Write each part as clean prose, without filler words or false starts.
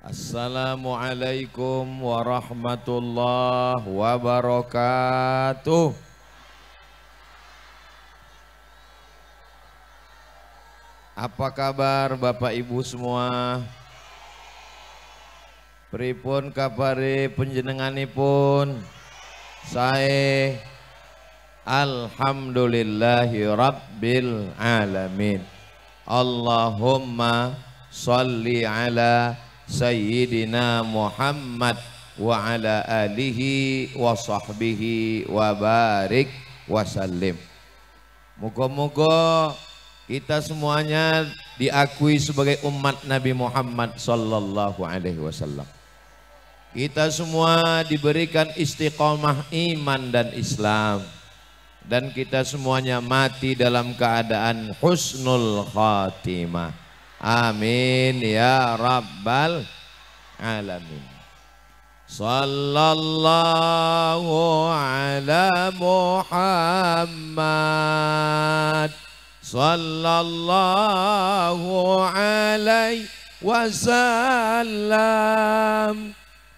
Assalamualaikum warahmatullahi wabarakatuh. Apa kabar Bapak Ibu semua? Pripun kabare panjenenganipun? Sae alhamdulillahi rabbil alamin. Allahumma sholli ala Sayyidina Muhammad wa ala alihi wa sahbihi wa barik wa sallim. Moga-moga kita semuanya diakui sebagai umat Nabi Muhammad sallallahu alaihi wasallam. Kita semua diberikan istiqomah iman dan Islam, dan kita semuanya mati dalam keadaan husnul khatimah. Amin ya rabbal alamin. Sallallahu ala Muhammad sallallahu alaihi wasallam.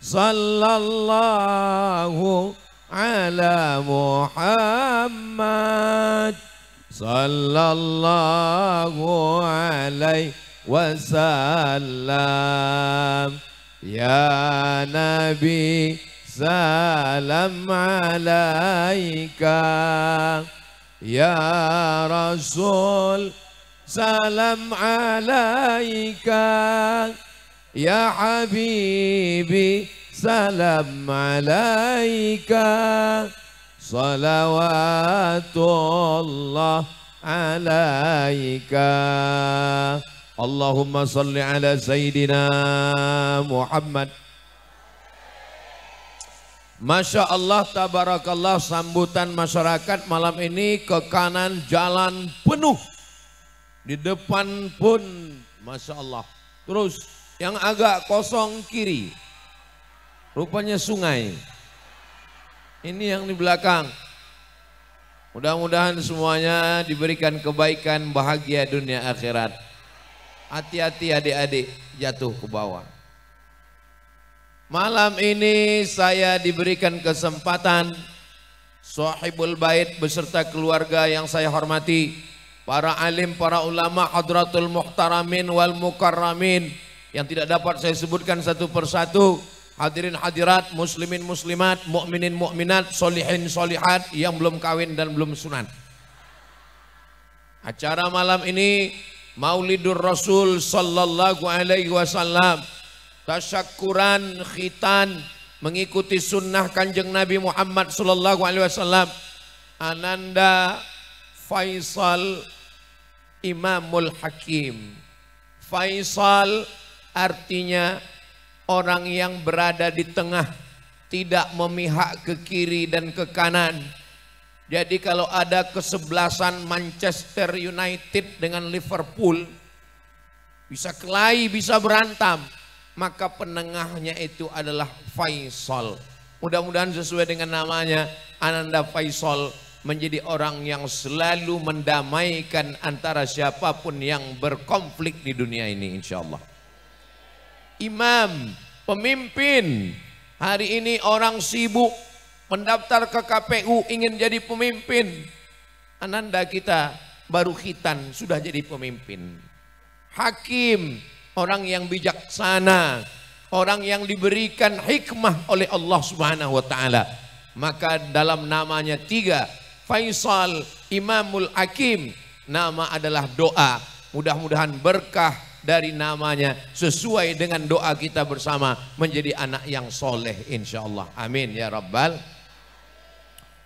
Sallallahu ala Muhammad sallallahu alaihi wasallam. Ya Nabi salam alaika, ya Rasul salam alaika, ya Habibi salam alaika, salawatullah alaika. Allahumma salli ala Sayyidina Muhammad. Masya Allah, tabarakallah, sambutan masyarakat malam ini ke kanan jalan penuh, di depan pun Masya Allah. Terus yang agak kosong kiri, rupanya sungai. Ini yang di belakang. Mudah-mudahan semuanya diberikan kebaikan, bahagia dunia akhirat. Hati-hati adik-adik jatuh ke bawah. Malam ini saya diberikan kesempatan, Sahibul Bait beserta keluarga yang saya hormati, para alim, para ulama, hadratul muhtaramin wal mukarramin yang tidak dapat saya sebutkan satu persatu, hadirin hadirat, muslimin muslimat, mukminin mukminat, solihin solihat yang belum kawin dan belum sunat. Acara malam ini Maulidur Rasul sallallahu alaihi wasallam, tasyakuran khitan mengikuti sunnah kanjeng Nabi Muhammad sallallahu alaihi wasallam. Ananda Faisal Imamul Hakim. Faisal artinya orang yang berada di tengah, tidak memihak ke kiri dan ke kanan. Jadi kalau ada kesebelasan Manchester United dengan Liverpool, bisa kelahi, bisa berantam, maka penengahnya itu adalah Faisal. Mudah-mudahan sesuai dengan namanya, Ananda Faisal menjadi orang yang selalu mendamaikan antara siapapun yang berkonflik di dunia ini, insya Allah. Imam, pemimpin. Hari ini orang sibuk mendaftar ke KPU ingin jadi pemimpin. Ananda kita baru khitan sudah jadi pemimpin. Hakim, orang yang bijaksana, orang yang diberikan hikmah oleh Allah Subhanahu wa taala. Maka dalam namanya tiga, Faisal Imamul Hakim, nama adalah doa. Mudah-mudahan berkah dari namanya sesuai dengan doa kita bersama, menjadi anak yang soleh insyaallah. Amin ya rabbal.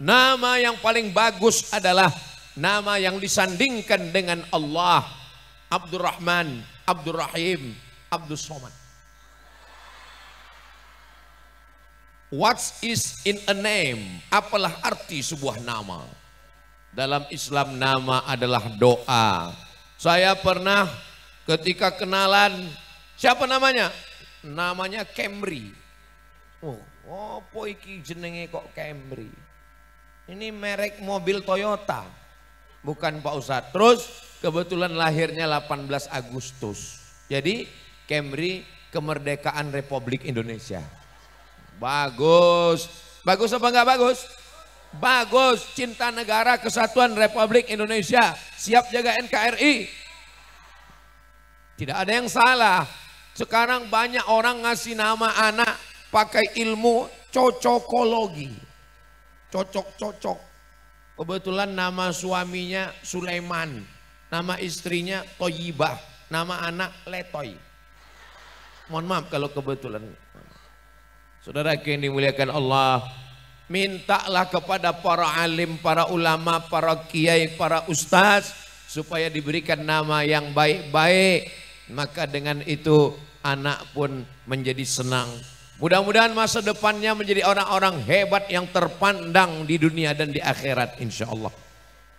Nama yang paling bagus adalah nama yang disandingkan dengan Allah. Abdurrahman, Abdurrahim, Abdus Somad. What is in a name? Apalah arti sebuah nama? Dalam Islam nama adalah doa. Saya pernah ketika kenalan, siapa namanya? Namanya Camry. Oh, apa iki jenenge kok Camry? Ini merek mobil Toyota, bukan Pak Ustadz. Terus kebetulan lahirnya 18 Agustus. Jadi Camry kemerdekaan Republik Indonesia. Bagus. Bagus apa enggak bagus? Bagus. Cinta negara, kesatuan Republik Indonesia. Siap jaga NKRI. Tidak ada yang salah. Sekarang banyak orang ngasih nama anak pakai ilmu cocokologi. Cocok-cocok. Kebetulan nama suaminya Sulaiman. Nama istrinya Toyibah. Nama anak Letoy. Mohon maaf kalau kebetulan. Saudara yang dimuliakan Allah. Mintalah kepada para alim, para ulama, para kiai, para ustaz. Supaya diberikan nama yang baik-baik. Maka dengan itu anak pun menjadi senang. Mudah-mudahan masa depannya menjadi orang-orang hebat yang terpandang di dunia dan di akhirat insya Allah.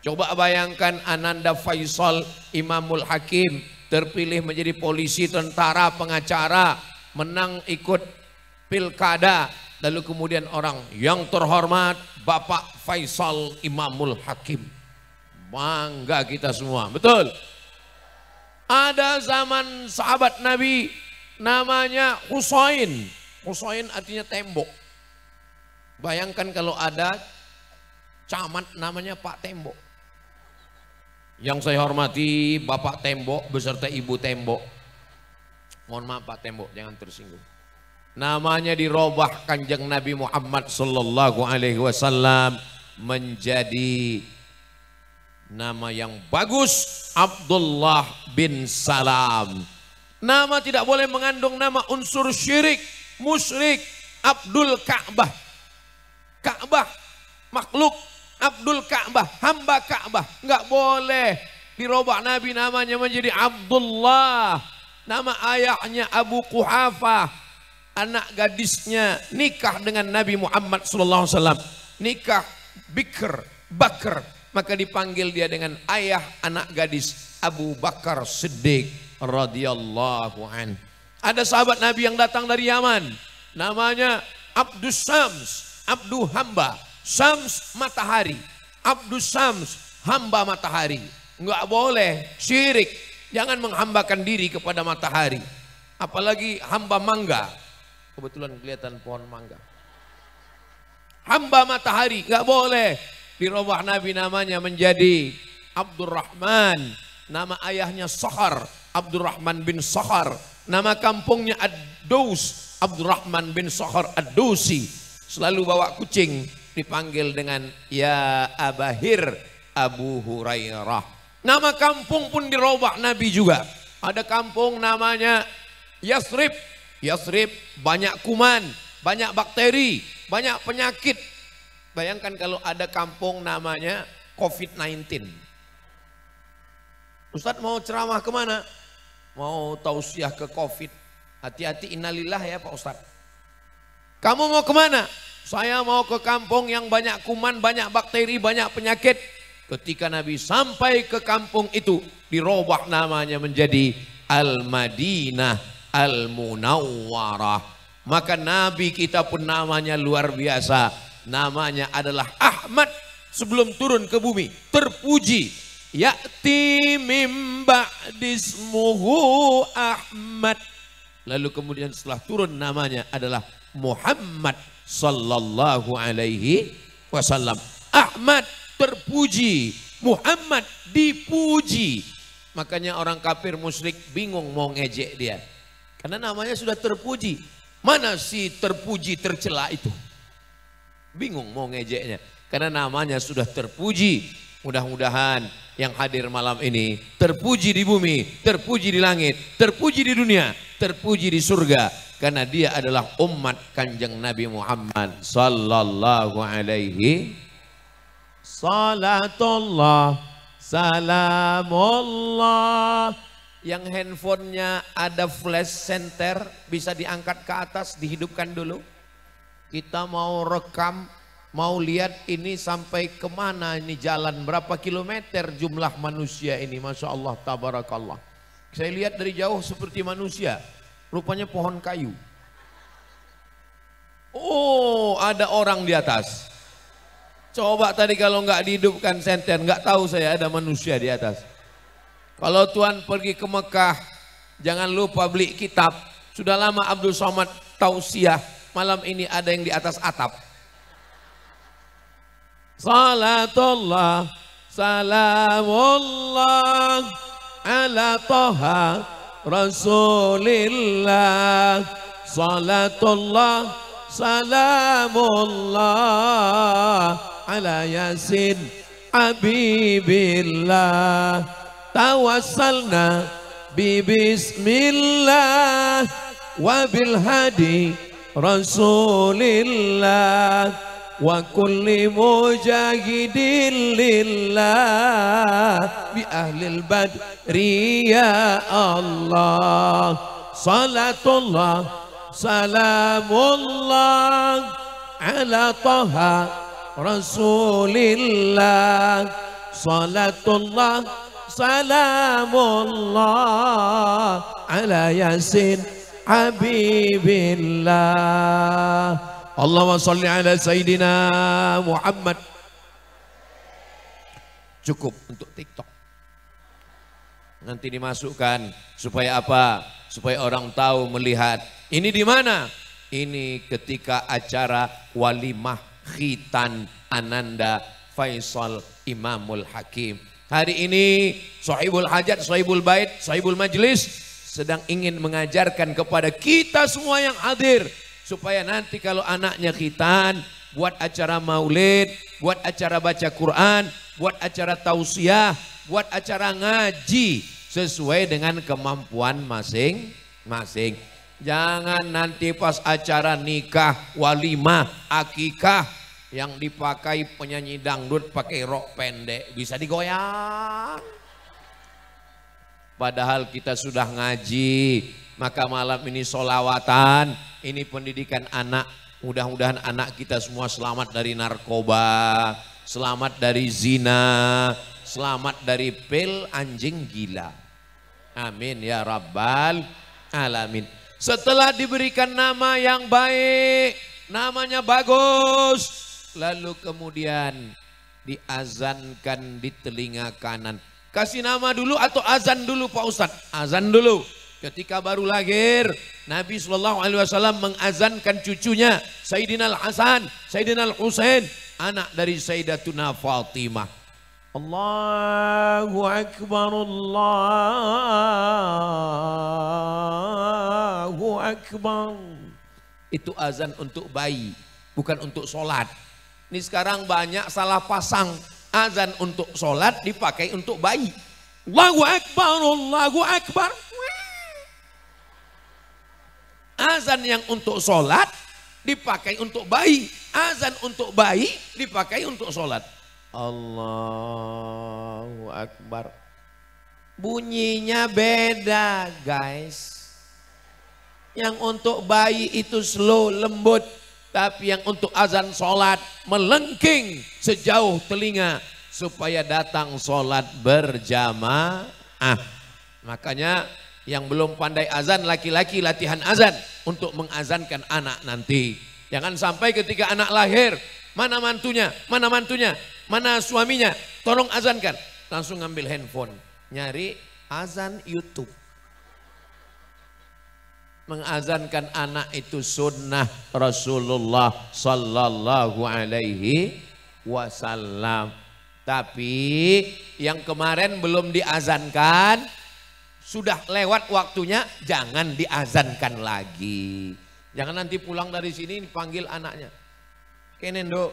Coba bayangkan Ananda Faisal Imamul Hakim terpilih menjadi polisi, tentara, pengacara, menang ikut pilkada. Lalu kemudian orang yang terhormat Bapak Faisal Imamul Hakim. Bangga kita semua, betul? Ada zaman sahabat Nabi namanya Husain. Husain artinya tembok. Bayangkan kalau ada camat namanya Pak Tembok. Yang saya hormati Bapak Tembok beserta Ibu Tembok. Mohon maaf Pak Tembok, jangan tersinggung. Namanya dirubah Kanjeng Nabi Muhammad sallallahu alaihi wasallam menjadi nama yang bagus, Abdullah bin Salam. Nama tidak boleh mengandung nama unsur syirik, musyrik. Abdul Ka'bah. Ka'bah makhluk, Abdul Ka'bah, hamba Ka'bah. Enggak boleh dirubah Nabi namanya menjadi Abdullah. Nama ayahnya Abu Quhafah. Anak gadisnya nikah dengan Nabi Muhammad SAW. Nikah Bakr. Maka dipanggil dia dengan ayah anak gadis Abu Bakar Siddiq radhiyallahu an. Ada sahabat Nabi yang datang dari Yaman. Namanya Abdus Syams. Abdu hamba. Syams matahari. Abdus Syams hamba matahari. Enggak boleh syirik. Jangan menghambakan diri kepada matahari. Apalagi hamba mangga. Kebetulan kelihatan pohon mangga. Hamba matahari enggak boleh. Dirubah Nabi namanya menjadi Abdurrahman. Nama ayahnya Sakhar, Abdurrahman bin Sakhar. Nama kampungnya Ad-Daus, Abdurrahman bin Sakhar Ad-Dausi. Selalu bawa kucing, dipanggil dengan Ya Abahir Abu Hurairah. Nama kampung pun dirubah Nabi juga. Ada kampung namanya Yasrib. Yasrib banyak kuman, banyak bakteri, banyak penyakit. Bayangkan kalau ada kampung namanya COVID-19. Ustadz mau ceramah kemana? Mau tausiah ke COVID. Hati-hati innalillah ya Pak Ustadz. Kamu mau kemana? Saya mau ke kampung yang banyak kuman, banyak bakteri, banyak penyakit. Ketika Nabi sampai ke kampung itu, dirubah namanya menjadi Al-Madinah Al-Munawwarah. Maka Nabi kita pun namanya luar biasa. Namanya adalah Ahmad. Sebelum turun ke bumi terpuji. Ya'ti mim ba'dismuhu Ahmad. Lalu kemudian setelah turun namanya adalah Muhammad sallallahu alaihi wasallam. Ahmad terpuji, Muhammad dipuji. Makanya orang kafir musyrik bingung mau ngejek dia. Karena namanya sudah terpuji. Mana si terpuji tercela itu? Bingung mau ngejeknya. Karena namanya sudah terpuji. Mudah-mudahan yang hadir malam ini terpuji di bumi, terpuji di langit, terpuji di dunia, terpuji di surga. Karena dia adalah umat Kanjeng Nabi Muhammad sallallahu alaihi. Salatullah, salamullah. Yang handphonenya ada flash center bisa diangkat ke atas, dihidupkan dulu. Kita mau rekam, mau lihat ini sampai kemana ini jalan, berapa kilometer jumlah manusia ini. Masya Allah, tabarakallah. Saya lihat dari jauh seperti manusia, rupanya pohon kayu. Oh, ada orang di atas. Coba tadi kalau nggak dihidupkan senter, nggak tahu saya ada manusia di atas. Kalau Tuhan pergi ke Mekah, jangan lupa beli kitab. Sudah lama Abdul Somad tausiah, malam ini ada yang di atas atap. Salatullah, salamullah, ala toha Rasulillah. Salatullah, salamullah, ala Yasin Habibillah. Tawassalna bismillah wa bil hadi Rasulillah wa kulli mujahidin lillah bi ahlil badri ya Allah. Salatullah, salamullah, ala taha Rasulillah. Salatullah, salamullah, ala Yasin Habibillah. Allahumma salli ala Sayyidina Muhammad. Cukup untuk TikTok. Nanti dimasukkan supaya apa? Supaya orang tahu melihat. Ini di mana? Ini ketika acara walimah khitan Ananda Faisal Imamul Hakim. Hari ini sahibul hajat, sahibul bait, sahibul majlis sedang ingin mengajarkan kepada kita semua yang hadir. Supaya nanti kalau anaknya khitan, buat acara maulid, buat acara baca Quran, buat acara tausiah, buat acara ngaji. Sesuai dengan kemampuan masing-masing. Jangan nanti pas acara nikah, walimah, akikah, yang dipakai penyanyi dangdut pakai rok pendek, bisa digoyang. Padahal kita sudah ngaji, maka malam ini solawatan, ini pendidikan anak. Mudah-mudahan anak kita semua selamat dari narkoba, selamat dari zina, selamat dari pil anjing gila. Amin ya rabbal alamin. Setelah diberikan nama yang baik, namanya bagus, lalu kemudian diazankan di telinga kanan. Kasih nama dulu atau azan dulu Pak Ustadz? Azan dulu. Ketika baru lahir, Nabi SAW mengazankan cucunya Sayyidina Al-Hasan, Sayyidina Al-Husain, anak dari Sayyidatuna Fatimah. Allahu Akbar, Allahu Akbar. Itu azan untuk bayi, bukan untuk sholat. Ini sekarang banyak salah pasang. Azan untuk sholat dipakai untuk bayi. Allahu Akbar, Allahu Akbar. Azan yang untuk sholat dipakai untuk bayi. Azan untuk bayi dipakai untuk sholat. Allahu Akbar. Bunyinya beda guys. Yang untuk bayi itu slow, lembut. Tapi yang untuk azan sholat melengking sejauh telinga. Supaya datang sholat berjamaah. Makanya yang belum pandai azan, laki-laki latihan azan untuk mengazankan anak nanti. Jangan sampai ketika anak lahir, mana mantunya, mana mantunya, mana suaminya, tolong azankan. Langsung ngambil handphone, nyari azan YouTube. Mengazankan anak itu sunnah Rasulullah Sallallahu Alaihi Wasallam. Tapi yang kemarin belum diazankan, sudah lewat waktunya, jangan diazankan lagi. Jangan nanti pulang dari sini panggil anaknya. Kenendo,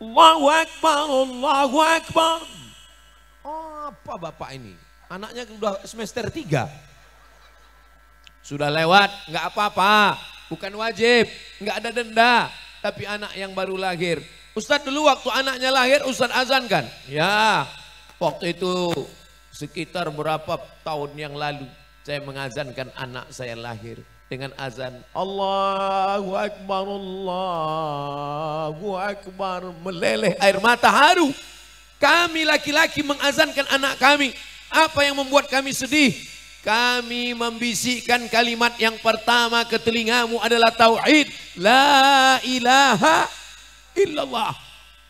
Allahu Akbar, Allahu Akbar. Oh, apa bapak ini? Anaknya sudah semester 3. Sudah lewat, nggak apa-apa, bukan wajib, nggak ada denda. Tapi anak yang baru lahir, Ustadz dulu waktu anaknya lahir Ustadz azankan. Ya, waktu itu sekitar berapa tahun yang lalu saya mengazankan anak saya lahir dengan azan Allahu Akbar, Allahu Akbar, meleleh air mata haru. Kami laki-laki mengazankan anak kami. Apa yang membuat kami sedih? Kami membisikkan kalimat yang pertama ke telingamu adalah tauhid, la ilaha illallah.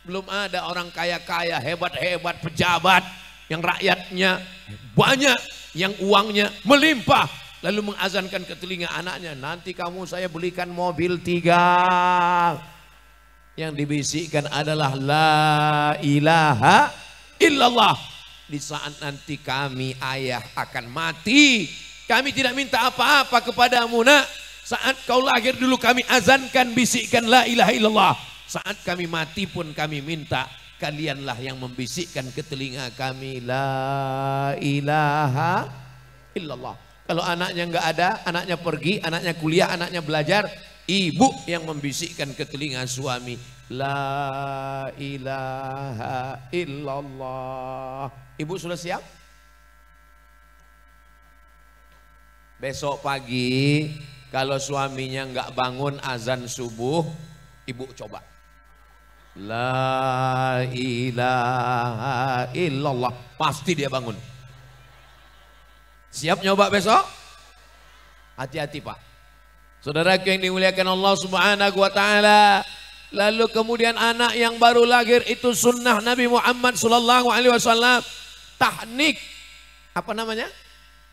Belum ada orang kaya-kaya, hebat-hebat, pejabat yang rakyatnya banyak, yang uangnya melimpah. lalu mengazankan ke telinga anaknya, nanti kamu saya belikan mobil 3. Yang dibisikkan adalah la ilaha illallah. Di saat nanti kami ayah akan mati, kami tidak minta apa-apa kepadamu nak. Saat kau lahir dulu kami azankan, bisikkan la ilaha illallah. Saat kami mati pun kami minta kalianlah yang membisikkan ke telinga kami la ilaha illallah. Kalau anaknya enggak ada, anaknya pergi, anaknya kuliah, anaknya belajar, ibu yang membisikkan ke telinga suami la ilaha illallah. Ibu sudah siap? Besok pagi kalau suaminya enggak bangun azan subuh, ibu coba la ilaha illallah, pasti dia bangun. Siap nyoba besok? Hati-hati Pak. Saudara yang dimuliakan Allah Subhanahu wa taala. Lalu kemudian anak yang baru lahir itu sunnah Nabi Muhammad sallallahu alaihi wasallam tahnik. Apa namanya?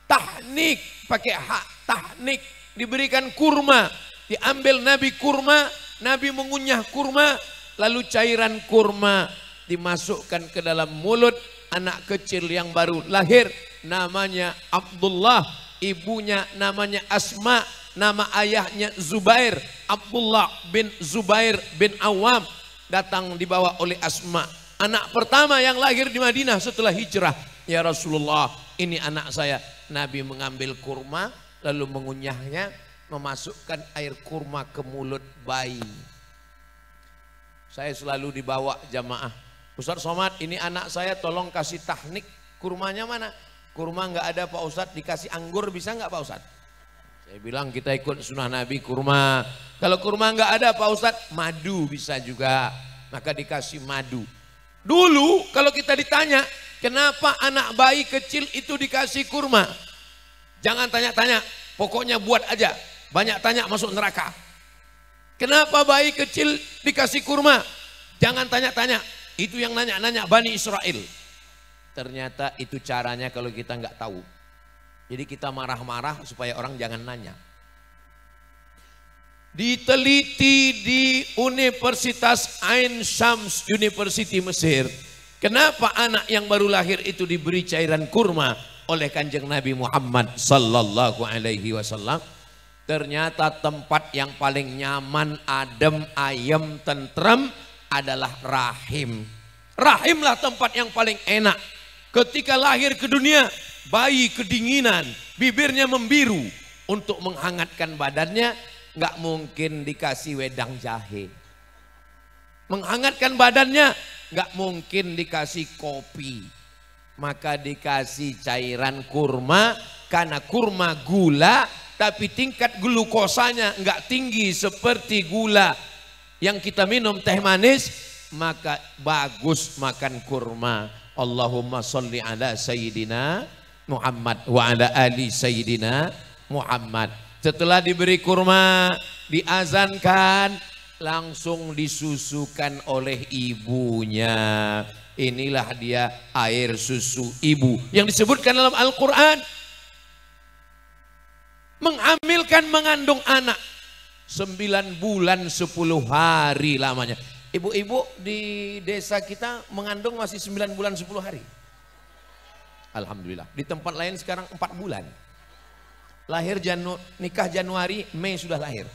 Tahnik, pakai hak, tahnik, diberikan kurma. Diambil Nabi kurma, Nabi mengunyah kurma, lalu cairan kurma dimasukkan ke dalam mulut anak kecil yang baru lahir, namanya Abdullah, ibunya namanya Asma, nama ayahnya Zubair, Abdullah bin Zubair bin Awam, datang dibawa oleh Asma. Anak pertama yang lahir di Madinah setelah hijrah. Ya Rasulullah, ini anak saya. Nabi mengambil kurma lalu mengunyahnya, memasukkan air kurma ke mulut bayi. Saya selalu dibawa jamaah, Ustaz Somad ini anak saya tolong kasih tahnik, kurmanya mana? Kurma enggak ada Pak Ustadz, dikasih anggur bisa enggak Pak Ustadz? Saya bilang kita ikut sunnah Nabi kurma. Kalau kurma enggak ada Pak Ustadz, madu bisa juga, maka dikasih madu. Dulu kalau kita ditanya kenapa anak bayi kecil itu dikasih kurma, jangan tanya-tanya, pokoknya buat aja, banyak tanya masuk neraka. Kenapa bayi kecil dikasih kurma? Jangan tanya-tanya. Itu yang nanya-nanya Bani Israel. Ternyata itu caranya kalau kita nggak tahu. Jadi kita marah-marah supaya orang jangan nanya. Diteliti di Universitas Ain Shams University Mesir. Kenapa anak yang baru lahir itu diberi cairan kurma oleh Kanjeng Nabi Muhammad sallallahu alaihi wasallam? Ternyata tempat yang paling nyaman, adem, ayem, tentrem adalah rahim. Rahimlah tempat yang paling enak. Ketika lahir ke dunia, bayi kedinginan, bibirnya membiru. Untuk menghangatkan badannya, nggak mungkin dikasih wedang jahe. Menghangatkan badannya, nggak mungkin dikasih kopi. Maka dikasih cairan kurma, karena kurma gula, tapi tingkat glukosanya enggak tinggi seperti gula yang kita minum teh manis, maka bagus makan kurma. Allahumma sholli ala sayyidina Muhammad wa ala ali sayyidina Muhammad. Setelah diberi kurma, diazankan, langsung disusukan oleh ibunya. Inilah dia air susu ibu yang disebutkan dalam Al-Quran. Menghamilkan, mengandung anak 9 bulan 10 hari lamanya. Ibu-ibu di desa kita mengandung masih 9 bulan 10 hari. Alhamdulillah. Di tempat lain sekarang 4 bulan. Lahir nikah Januari, Mei sudah lahir.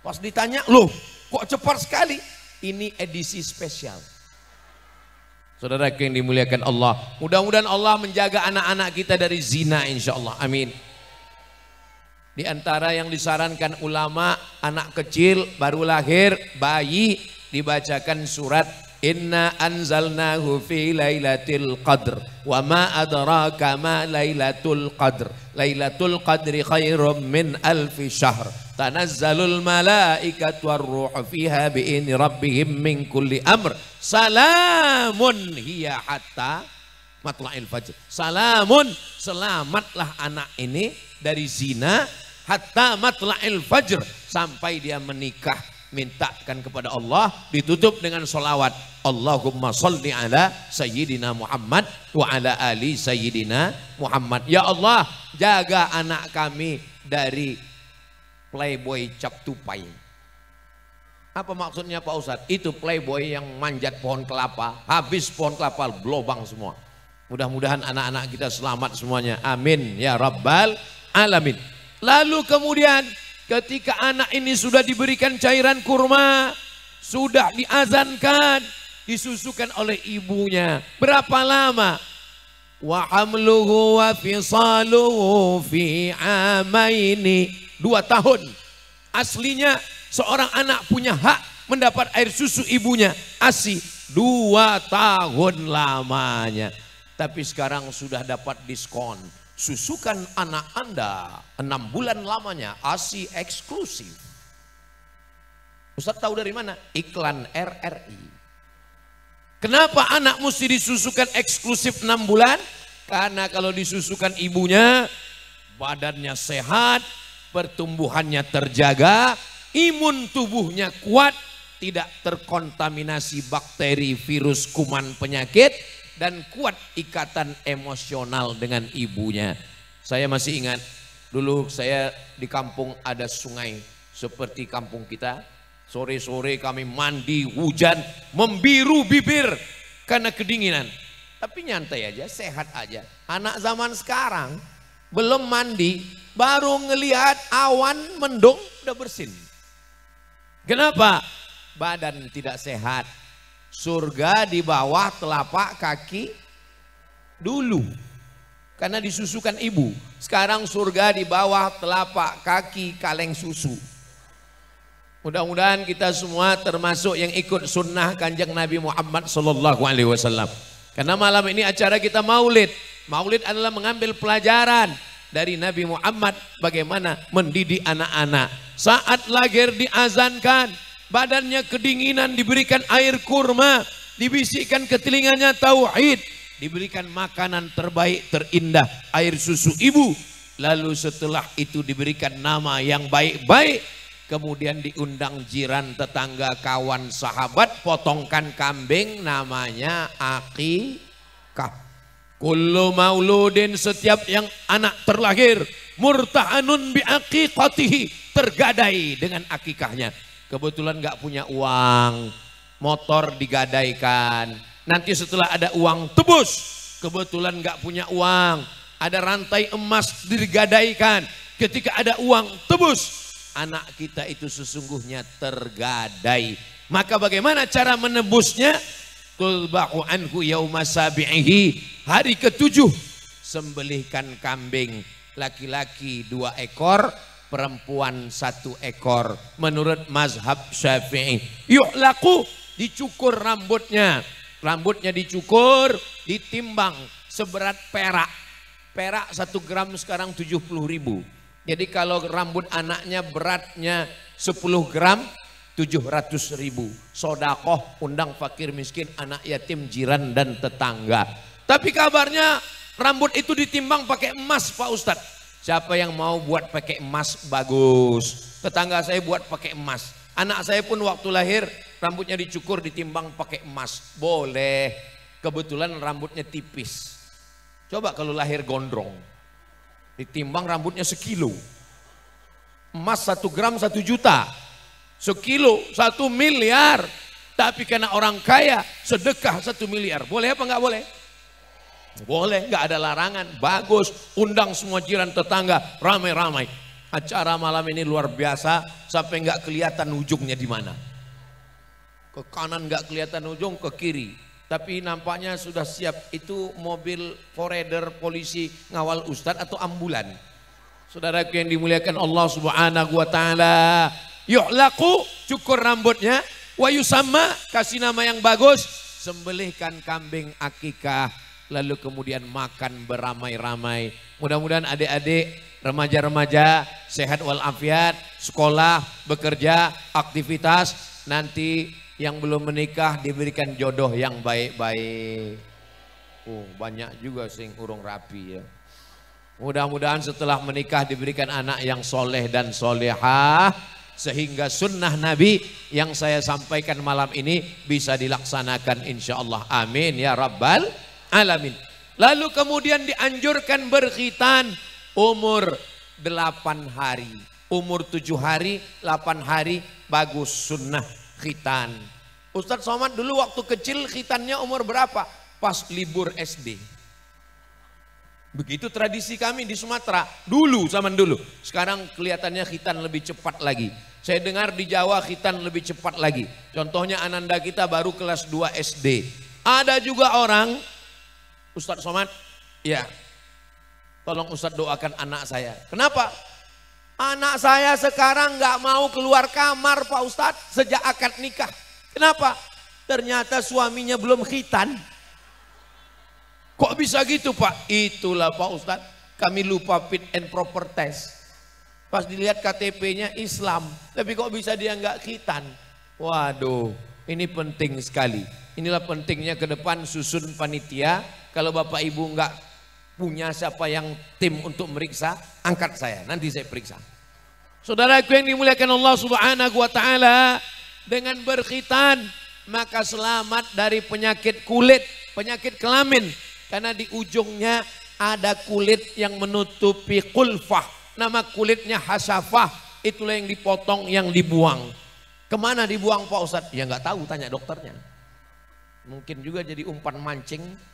Pas ditanya, loh kok cepat sekali? Ini edisi spesial. Saudara yang dimuliakan Allah, mudah-mudahan Allah menjaga anak-anak kita dari zina insya Allah. Amin. Di antara yang disarankan ulama, anak kecil baru lahir, bayi, dibacakan surat Inna anzalnahu fi lailatul qadr wa ma adraka ma lailatul qadr. Lailatul qadri khairum min alfi syahr. Tanazzalul malaikatu warruhu fiha bi'ini rabbihim min kulli amr. Salamun hiya hatta matla'il fajr. Salamun, selamatlah anak ini dari zina hatta matla'il fajr, sampai dia menikah mintakan kepada Allah, ditutup dengan sholawat. Allahumma sholli ala Sayyidina Muhammad wa ala ali Sayyidina Muhammad. Ya Allah, jaga anak kami dari playboy cap tupai. Apa maksudnya Pak Ustadz? Itu playboy yang manjat pohon kelapa, habis pohon kelapa lobang semua. Mudah-mudahan anak-anak kita selamat semuanya. Amin ya rabbal alamin. Lalu kemudian ketika anak ini sudah diberikan cairan kurma, sudah diazankan, disusukan oleh ibunya. Berapa lama? Wa hamluhu wa fisaluhu fi amaini. 2 tahun. Aslinya seorang anak punya hak mendapat air susu ibunya ASI 2 tahun lamanya. Tapi sekarang sudah dapat diskon. Susukan anak Anda 6 bulan lamanya ASI eksklusif. Ustaz tahu dari mana? Iklan RRI. Kenapa anak mesti disusukan eksklusif 6 bulan? Karena kalau disusukan ibunya, badannya sehat, pertumbuhannya terjaga, imun tubuhnya kuat, tidak terkontaminasi bakteri, virus, kuman, penyakit, dan kuat ikatan emosional dengan ibunya. Saya masih ingat dulu saya di kampung ada sungai seperti kampung kita. Sore-sore kami mandi, hujan, membiru bibir karena kedinginan. Tapi nyantai aja, sehat aja. Anak zaman sekarang belum mandi, baru ngelihat awan mendung udah bersin. Kenapa? Badan tidak sehat. Surga di bawah telapak kaki dulu. Karena disusukan ibu. Sekarang surga di bawah telapak kaki kaleng susu. Mudah-mudahan kita semua termasuk yang ikut sunnah Kanjeng Nabi Muhammad SAW. Karena malam ini acara kita maulid. Maulid adalah mengambil pelajaran dari Nabi Muhammad bagaimana mendidik anak-anak. Saat lahir diazankan, badannya kedinginan, diberikan air kurma, dibisikkan ke telinganya tauhid, diberikan makanan terbaik terindah, air susu ibu. Lalu setelah itu diberikan nama yang baik-baik, kemudian diundang jiran, tetangga, kawan, sahabat, potongkan kambing, namanya akikah. Kullu mauludin, setiap yang anak terlahir, murtahanun bi aqiqatihi, tergadai dengan akikahnya. Kebetulan gak punya uang, motor digadaikan. Nanti setelah ada uang tebus. Kebetulan gak punya uang, ada rantai emas digadaikan. Ketika ada uang tebus, anak kita itu sesungguhnya tergadai. Maka bagaimana cara menebusnya? Tulba'u anhu yauma sabi'ihi, hari ke-7 sembelihkan kambing, laki-laki 2 ekor, perempuan 1 ekor. Menurut mazhab Syafi'i, yu'laqu, dicukur rambutnya. Rambutnya dicukur, ditimbang seberat perak. Perak 1 gram sekarang 70.000. Jadi kalau rambut anaknya beratnya 10 gram 700.000. Sodakoh, undang fakir miskin, anak yatim, jiran dan tetangga. Tapi kabarnya rambut itu ditimbang pakai emas Pak Ustadz. Siapa yang mau buat pakai emas bagus. Tetangga saya buat pakai emas. Anak saya pun waktu lahir rambutnya dicukur, ditimbang pakai emas. Boleh. Kebetulan rambutnya tipis. Coba kalau lahir gondrong, ditimbang rambutnya 1 kilo. Emas 1 gram 1 juta. 1 kilo 1 miliar. Tapi karena orang kaya sedekah 1 miliar. Boleh apa enggak boleh? Boleh, enggak ada larangan. Bagus, undang semua jiran tetangga, ramai-ramai. Acara malam ini luar biasa sampai enggak kelihatan ujungnya di mana. Ke kanan enggak kelihatan ujung, ke kiri. Tapi nampaknya sudah siap. Itu mobil foreder polisi ngawal ustadz atau ambulan. Saudaraku yang dimuliakan Allah Subhanahu wa taala. Yu'laqu, cukur rambutnya, wa yusamma, kasih nama yang bagus, sembelihkan kambing akikah, lalu kemudian makan beramai-ramai. Mudah-mudahan adik-adik, remaja-remaja sehat walafiat, sekolah, bekerja, aktivitas, nanti yang belum menikah diberikan jodoh yang baik-baik. Banyak juga sing urung rapi ya. Mudah-mudahan setelah menikah diberikan anak yang soleh dan solehah. sehingga sunnah Nabi yang saya sampaikan malam ini bisa dilaksanakan insyaallah. Amin ya rabbal alamin. Lalu kemudian dianjurkan berkhitan umur 8 hari. Umur 7 hari, 8 hari bagus sunnah khitan. Ustadz Somad dulu waktu kecil khitannya umur berapa? Pas libur SD. Begitu tradisi kami di Sumatera. Dulu, zaman dulu. Sekarang kelihatannya khitan lebih cepat lagi. Saya dengar di Jawa khitan lebih cepat lagi. Contohnya ananda kita baru kelas 2 SD. Ada juga orang, Ustadz Somad, ya tolong Ustadz doakan anak saya. Kenapa? Anak saya sekarang nggak mau keluar kamar Pak Ustadz sejak akad nikah. Kenapa? Ternyata suaminya belum khitan. Kok bisa gitu Pak? Itulah Pak Ustadz, kami lupa fit and proper test. Pas dilihat KTP-nya Islam, tapi kok bisa dia nggak khitan? Waduh, ini penting sekali. Inilah pentingnya ke depan susun panitia. Kalau Bapak Ibu nggak punya siapa yang tim untuk meriksa, angkat saya, nanti saya periksa. Saudaraku yang dimuliakan Allah Subhanahu wa taala, dengan berkhitan maka selamat dari penyakit kulit, penyakit kelamin, karena di ujungnya ada kulit yang menutupi kulfah. Nama kulitnya hasafah, itulah yang dipotong, yang dibuang. Kemana dibuang Pak Ustadz? Ya nggak tahu, tanya dokternya. Mungkin juga jadi umpan mancing.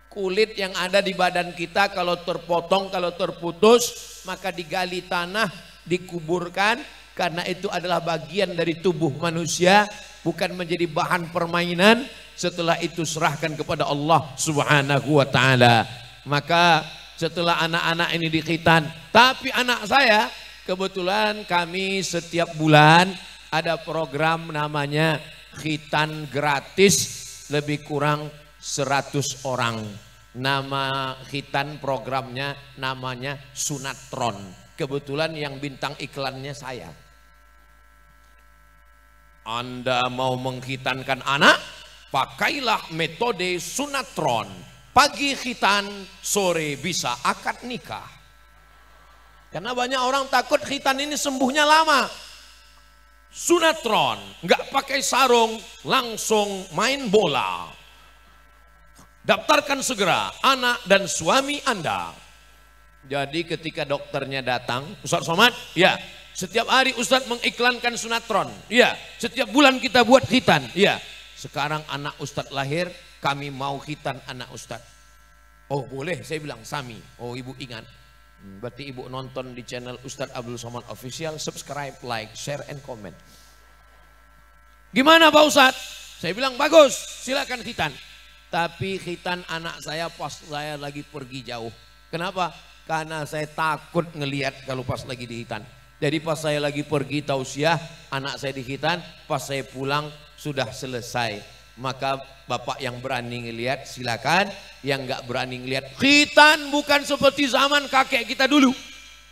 Kulit yang ada di badan kita kalau terpotong, kalau terputus, maka digali tanah, dikuburkan, karena itu adalah bagian dari tubuh manusia, bukan menjadi bahan permainan. Setelah itu serahkan kepada Allah Subhanahu wa taala. Maka setelah anak-anak ini dikhitan, tapi anak saya kebetulan kami setiap bulan ada program namanya khitan gratis, lebih kurang 100 orang. Nama khitan programnya namanya Sunatron. Kebetulan yang bintang iklannya saya. Anda mau mengkhitankan anak? Pakailah metode Sunatron. Pagi khitan, sore bisa akad nikah. Karena banyak orang takut khitan ini sembuhnya lama. Sunatron, nggak pakai sarung, langsung main bola. Daftarkan segera anak dan suami Anda. Jadi ketika dokternya datang, Ustadz Somad, ya setiap hari Ustadz mengiklankan Sunatron. Ya, setiap bulan kita buat khitan. Ya, sekarang anak Ustadz lahir, kami mau khitan anak Ustadz. Oh boleh, saya bilang Sami. Oh ibu ingat. Berarti ibu nonton di channel Ustadz Abdul Somad Official, subscribe, like, share, and comment. Gimana Pak Ustadz? Saya bilang bagus, silakan khitan. Tapi khitan anak saya pas saya lagi pergi jauh. Kenapa? Karena saya takut ngelihat kalau pas lagi dikhitan. Jadi pas saya lagi pergi tausiah, anak saya dikhitan, pas saya pulang sudah selesai. Maka bapak yang berani ngelihat silakan, yang nggak berani ngelihat. Khitan bukan seperti zaman kakek kita dulu.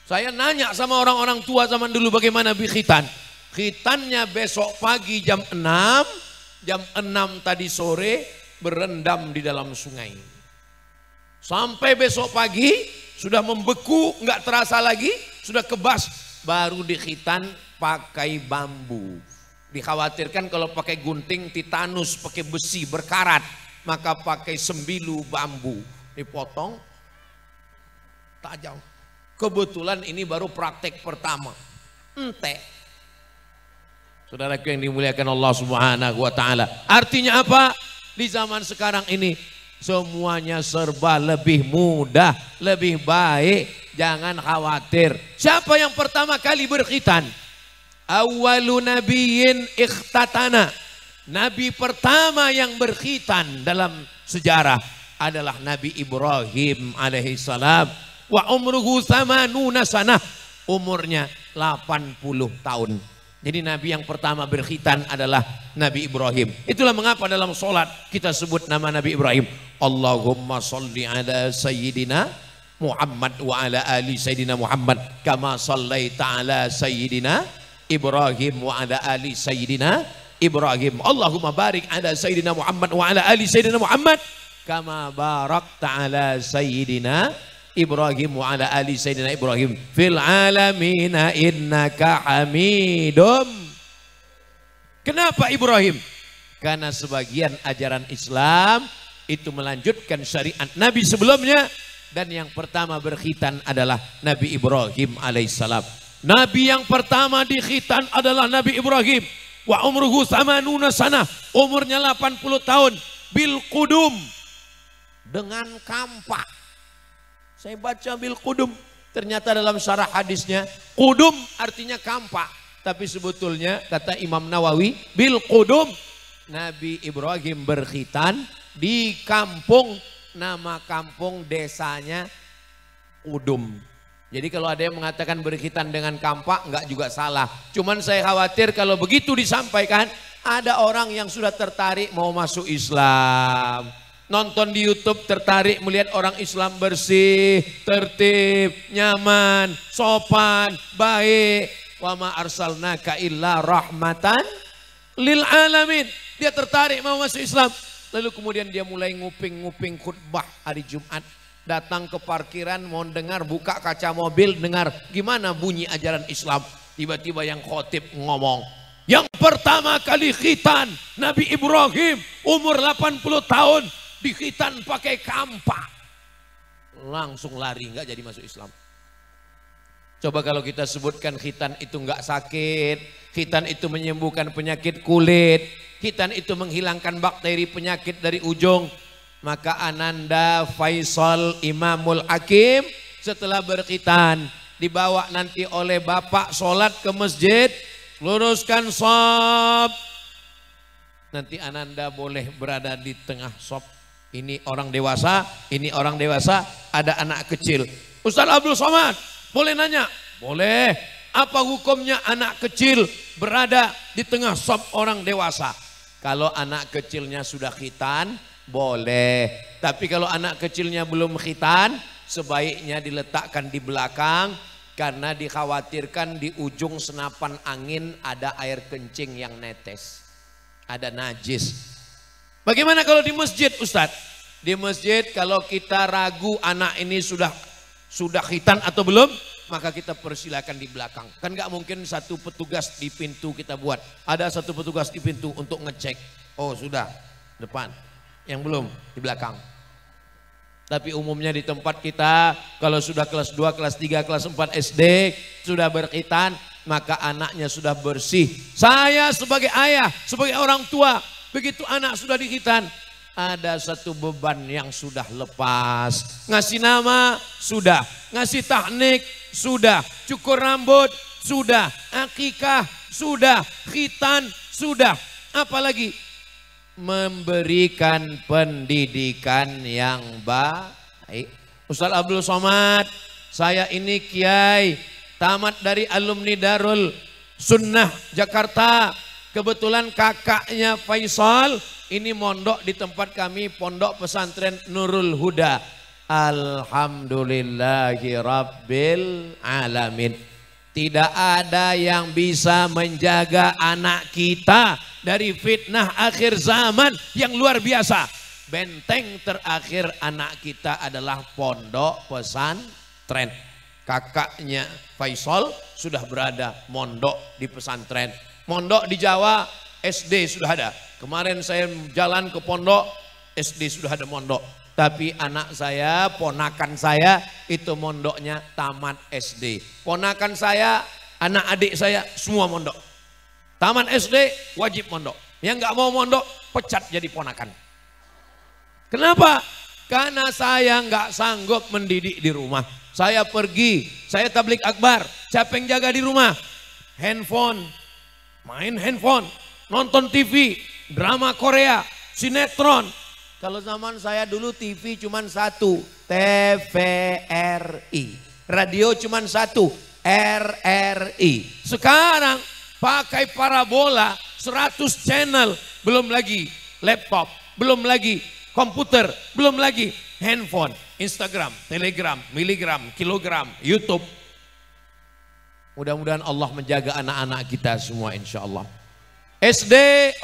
Saya nanya sama orang-orang tua zaman dulu bagaimana khitan. Khitannya besok pagi jam 6, jam 6 tadi sore berendam di dalam sungai. Sampai besok pagi sudah membeku, nggak terasa lagi, sudah kebas, baru dikhitan pakai bambu. Dikhawatirkan kalau pakai gunting titanus, pakai besi berkarat, maka pakai sembilu bambu, dipotong tajam. Kebetulan ini baru praktek pertama, ente. Saudaraku yang dimuliakan Allah Subhanahu wa taala. Artinya apa? Di zaman sekarang ini semuanya serba lebih mudah, lebih baik. Jangan khawatir. Siapa yang pertama kali berkhitan? Awwalu nabiyyin ikhtatana. Nabi pertama yang berkhitan dalam sejarah adalah Nabi Ibrahim alaihissalam. Wa umruhu 80 sanah. Umurnya 80 tahun. Jadi Nabi yang pertama berkhitan adalah Nabi Ibrahim. Itulah mengapa dalam sholat kita sebut nama Nabi Ibrahim. Allahumma salli ala Sayyidina Muhammad wa ala ali Sayyidina Muhammad. Kama sallaita ala Sayyidina Ibrahim wa ala ali Sayyidina Ibrahim. Allahumma barik ala Sayyidina Muhammad wa ala ali Sayyidina Muhammad. Kama barakta ala Sayyidina Ibrahim wa ala ali sayyidina Ibrahim fil alamina innaka hamidum. Kenapa Ibrahim? Karena sebagian ajaran Islam itu melanjutkan syariat Nabi sebelumnya, dan yang pertama berkhitan adalah Nabi Ibrahim alaihissalam. Nabi yang pertama dikhitan adalah Nabi Ibrahim. Wa umruhu samanuna sana, umurnya 80 tahun. Bil qudum, dengan kampak. Saya baca bil qudum, ternyata dalam syarah hadisnya qudum artinya kampak, tapi sebetulnya kata Imam Nawawi bil qudum, Nabi Ibrahim berkhitan di kampung, nama kampung desanya Qudum. Jadi kalau ada yang mengatakan berkhitan dengan kampak, enggak juga salah. Cuman saya khawatir kalau begitu disampaikan, ada orang yang sudah tertarik mau masuk Islam. Nonton di YouTube tertarik melihat orang Islam bersih, tertib, nyaman, sopan, baik. Wa ma arsalnaka illa rahmatan lil alamin. Dia tertarik mau masuk Islam. Lalu kemudian dia mulai nguping-nguping khutbah hari Jumat. Datang ke parkiran mau dengar, buka kaca mobil, dengar gimana bunyi ajaran Islam. Tiba-tiba yang khotib ngomong, yang pertama kali khitan Nabi Ibrahim umur 80 tahun dikhitan pakai kampak. Langsung lari, nggak jadi masuk Islam. Coba kalau kita sebutkan khitan itu nggak sakit, khitan itu menyembuhkan penyakit kulit, khitan itu menghilangkan bakteri penyakit dari ujung, maka Ananda Faisal Imamul Hakim setelah berkhitan dibawa nanti oleh bapak sholat ke masjid, luruskan shaf. Nanti Ananda boleh berada di tengah shaf. Ini orang dewasa, ini orang dewasa, ada anak kecil. Ustaz Abdul Somad, boleh nanya? Boleh. Apa hukumnya anak kecil berada di tengah shaf orang dewasa? Kalau anak kecilnya sudah khitan, boleh. Tapi kalau anak kecilnya belum khitan, sebaiknya diletakkan di belakang, karena dikhawatirkan di ujung senapan angin ada air kencing yang netes, ada najis. Bagaimana kalau di masjid, Ustadz? Di masjid kalau kita ragu anak ini sudah khitan atau belum, maka kita persilakan di belakang. Kan nggak mungkin satu petugas di pintu kita buat. Ada satu petugas di pintu untuk ngecek. Oh sudah, depan. Yang belum, di belakang. Tapi umumnya di tempat kita, kalau sudah kelas 2, kelas 3, kelas 4 SD, sudah berkhitan, maka anaknya sudah bersih. Saya sebagai ayah, sebagai orang tua, begitu anak sudah dikhitan, ada satu beban yang sudah lepas. Ngasih nama, sudah. Ngasih tahnik, sudah. Cukur rambut, sudah. Akikah, sudah. Khitan, sudah. Apalagi? Memberikan pendidikan yang baik. Ustaz Abdul Somad, saya ini kiai, tamat dari alumni Darul Sunnah Jakarta. Kebetulan kakaknya Faisal ini mondok di tempat kami, pondok pesantren Nurul Huda. Alhamdulillahi Rabbil Alamin. Tidak ada yang bisa menjaga anak kita dari fitnah akhir zaman yang luar biasa. Benteng terakhir anak kita adalah pondok pesantren. Kakaknya Faisal sudah berada mondok di pesantren. Mondok di Jawa SD sudah ada. Kemarin saya jalan ke pondok, SD sudah ada mondok. Tapi anak saya, ponakan saya itu mondoknya tamat SD. Ponakan saya, anak adik saya semua mondok. Tamat SD wajib mondok. Yang nggak mau mondok pecat jadi ponakan. Kenapa? Karena saya nggak sanggup mendidik di rumah. Saya pergi, saya tablik akbar. Siapa yang jaga di rumah? Handphone, main handphone, nonton TV, drama Korea, sinetron. Kalau zaman saya dulu TV cuman satu, TVRI. Radio cuman satu, RRI. Sekarang pakai parabola 100 channel, belum lagi laptop, belum lagi komputer, belum lagi handphone, Instagram, Telegram, miligram, kilogram, YouTube. Mudah-mudahan Allah menjaga anak-anak kita semua insya Allah. SD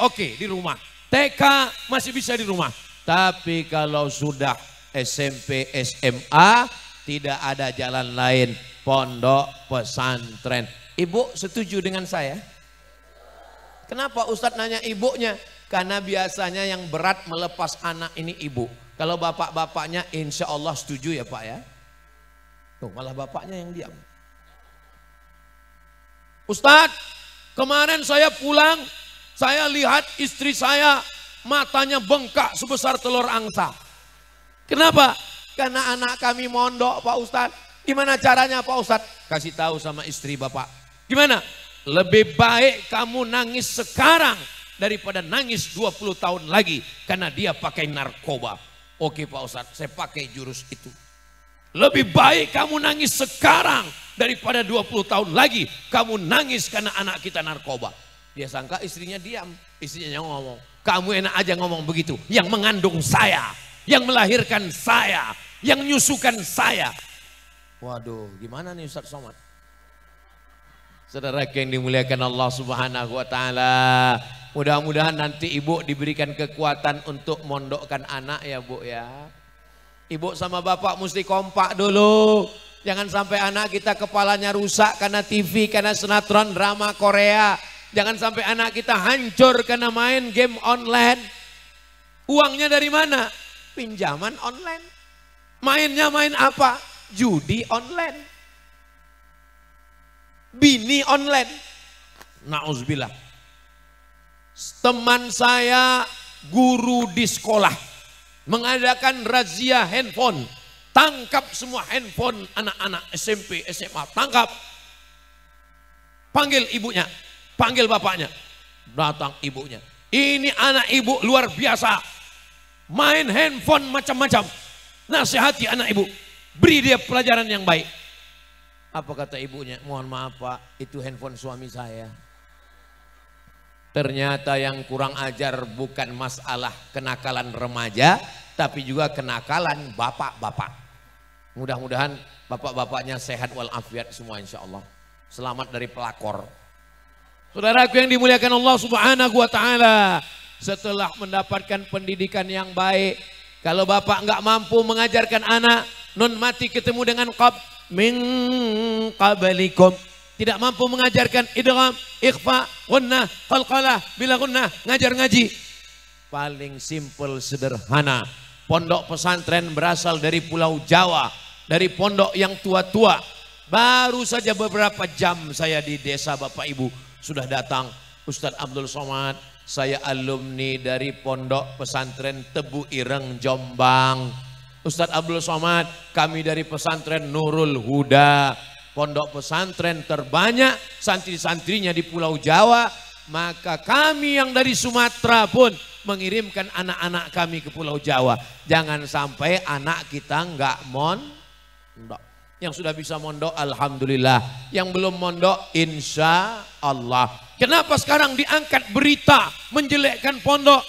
oke, di rumah. TK masih bisa di rumah. Tapi kalau sudah SMP, SMA tidak ada jalan lain, pondok pesantren. Ibu setuju dengan saya? Kenapa Ustadz nanya ibunya? Karena biasanya yang berat melepas anak ini ibu. Kalau bapak-bapaknya insya Allah setuju ya Pak ya. Tuh malah bapaknya yang diam. Ustadz, kemarin saya pulang, saya lihat istri saya matanya bengkak sebesar telur angsa. Kenapa? Karena anak kami mondok Pak Ustadz. Gimana caranya Pak Ustadz? Kasih tahu sama istri bapak. Gimana? Lebih baik kamu nangis sekarang daripada nangis 20 tahun lagi karena dia pakai narkoba. Oke Pak Ustadz, saya pakai jurus itu. Lebih baik kamu nangis sekarang daripada 20 tahun lagi kamu nangis karena anak kita narkoba. Dia sangka istrinya diam. Istrinya ngomong, kamu enak aja ngomong begitu. Yang mengandung saya, yang melahirkan saya, yang nyusukan saya. Waduh, gimana nih Ustadz Somad? Saudara yang dimuliakan Allah Subhanahu wa taala, mudah-mudahan nanti ibu diberikan kekuatan untuk mondokkan anak ya Bu ya. Ibu sama bapak mesti kompak dulu. Jangan sampai anak kita kepalanya rusak karena TV, karena sinetron drama Korea. Jangan sampai anak kita hancur karena main game online. Uangnya dari mana? Pinjaman online. Mainnya main apa? Judi online. Bini online. Na'udzubillah. Teman saya guru di sekolah mengadakan razia handphone. Tangkap semua handphone anak-anak SMP, SMA. Tangkap. Panggil ibunya. Panggil bapaknya. Datang ibunya. Ini anak ibu luar biasa. Main handphone macam-macam. Nasihati anak ibu. Beri dia pelajaran yang baik. Apa kata ibunya? Mohon maaf Pak, itu handphone suami saya. Ternyata yang kurang ajar bukan masalah kenakalan remaja, tapi juga kenakalan bapak-bapak. Mudah-mudahan bapak-bapaknya sehat walafiat semua insya Allah. Selamat dari pelakor. Saudaraku yang dimuliakan Allah Subhanahu wa taala, setelah mendapatkan pendidikan yang baik, kalau bapak nggak mampu mengajarkan anak, nun mati ketemu dengan qab min qablikum, tidak mampu mengajarkan idgham, ikhfa, gunnah, qalqalah, bila gunnah, ngajar ngaji. Paling simpel sederhana. Pondok pesantren berasal dari Pulau Jawa, dari pondok yang tua-tua. Baru saja beberapa jam saya di desa Bapak Ibu sudah datang Ustadz Abdul Somad. Saya alumni dari pondok pesantren Tebu Ireng Jombang. Ustadz Abdul Somad, kami dari pesantren Nurul Huda. Pondok pesantren terbanyak santri-santrinya di Pulau Jawa. Maka kami yang dari Sumatera pun mengirimkan anak-anak kami ke Pulau Jawa. Jangan sampai anak kita nggak mondok. Yang sudah bisa mondok alhamdulillah. Yang belum mondok insya Allah. Kenapa sekarang diangkat berita menjelekkan pondok?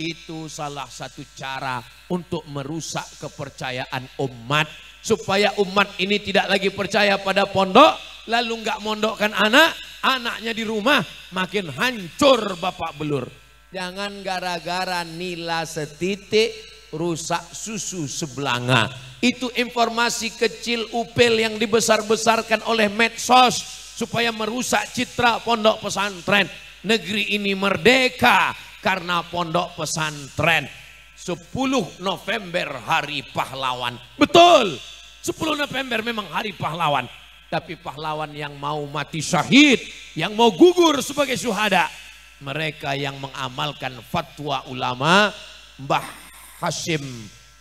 Itu salah satu cara untuk merusak kepercayaan umat. Supaya umat ini tidak lagi percaya pada pondok. Lalu nggak mondokkan anak. Anaknya di rumah makin hancur bapak belur. Jangan gara-gara nila setitik rusak susu sebelanga. Itu informasi kecil upil yang dibesar-besarkan oleh medsos. Supaya merusak citra pondok pesantren. Negeri ini merdeka karena pondok pesantren. 10 November hari pahlawan. Betul, 10 November memang hari pahlawan. Tapi pahlawan yang mau mati syahid, yang mau gugur sebagai syuhada, mereka yang mengamalkan fatwa ulama. Mbah Hashim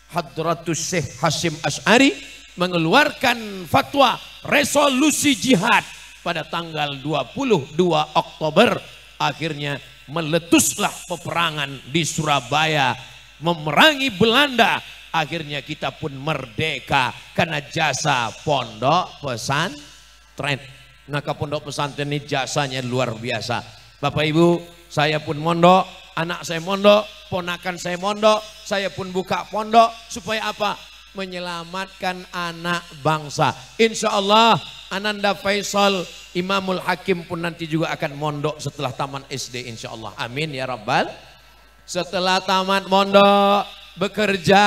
Hadratus Syekh Hashim Asy'ari mengeluarkan fatwa resolusi jihad pada tanggal 22 Oktober. Akhirnya meletuslah peperangan di Surabaya, memerangi Belanda. Akhirnya kita pun merdeka karena jasa pondok pesantren. Maka pondok pesantren ini jasanya luar biasa. Bapak Ibu, saya pun mondok, anak saya mondok, ponakan saya mondok, saya pun buka pondok. Supaya apa? Menyelamatkan anak bangsa. Insya Allah Ananda Faisal Imamul Hakim pun nanti juga akan mondok setelah taman SD insya Allah. Amin ya Rabbal. Setelah tamat mondok, bekerja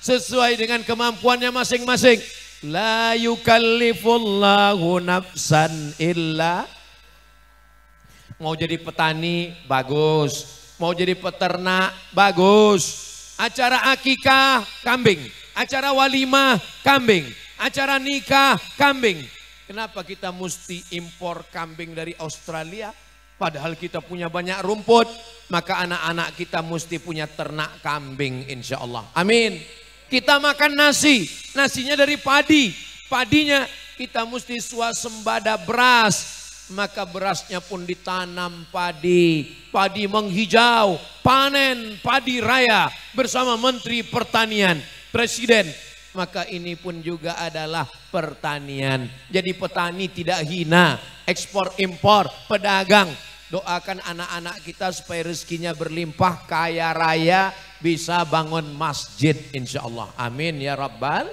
sesuai dengan kemampuannya masing-masing. La yukallifullahu nafsan illa. Mau jadi petani bagus, mau jadi peternak bagus. Acara akikah kambing, acara walimah kambing, acara nikah kambing. Kenapa kita mesti impor kambing dari Australia? Padahal kita punya banyak rumput. Maka anak-anak kita mesti punya ternak kambing insya Allah. Amin. Kita makan nasi, nasinya dari padi. Padinya kita mesti swasembada beras. Maka berasnya pun ditanam padi. Padi menghijau, panen padi raya bersama Menteri Pertanian, Presiden. Maka ini pun juga adalah pertanian. Jadi petani tidak hina, ekspor impor, pedagang. Doakan anak-anak kita supaya rezekinya berlimpah, kaya raya, bisa bangun masjid insya Allah. Amin ya Rabbal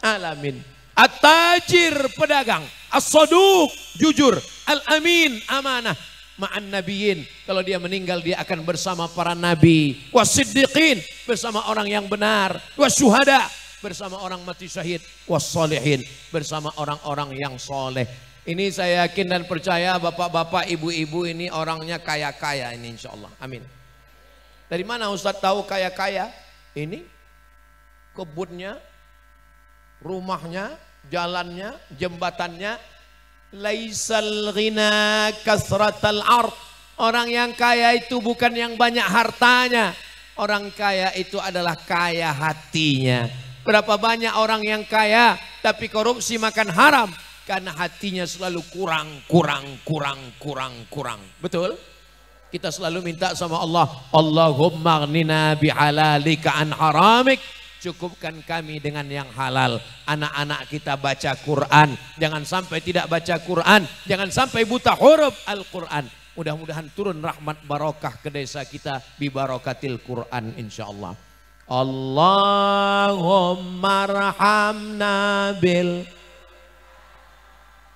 Alamin. At-tajir pedagang, as-saduq jujur, al-amin amanah, ma'an nabiyin. Kalau dia meninggal dia akan bersama para nabi, was-siddiqin bersama orang yang benar, was-syuhada bersama orang mati syahid, was-solihin bersama orang-orang yang soleh. Ini saya yakin dan percaya bapak-bapak, ibu-ibu ini orangnya kaya-kaya ini insya Allah. Amin. Dari mana Ustaz tahu kaya-kaya? Ini kebunnya, rumahnya, jalannya, jembatannya. Laisal ghina kasratal ard. Orang yang kaya itu bukan yang banyak hartanya. Orang kaya itu adalah kaya hatinya. Berapa banyak orang yang kaya tapi korupsi makan haram. Karena hatinya selalu kurang. Betul? Kita selalu minta sama Allah. Allahumma aghnina bihalalika an haramik. Cukupkan kami dengan yang halal. Anak-anak kita baca Quran. Jangan sampai tidak baca Quran. Jangan sampai buta huruf Al-Quran. Mudah-mudahan turun rahmat barokah ke desa kita. Bibarakatil Quran insyaAllah. Allahumma arhamna bil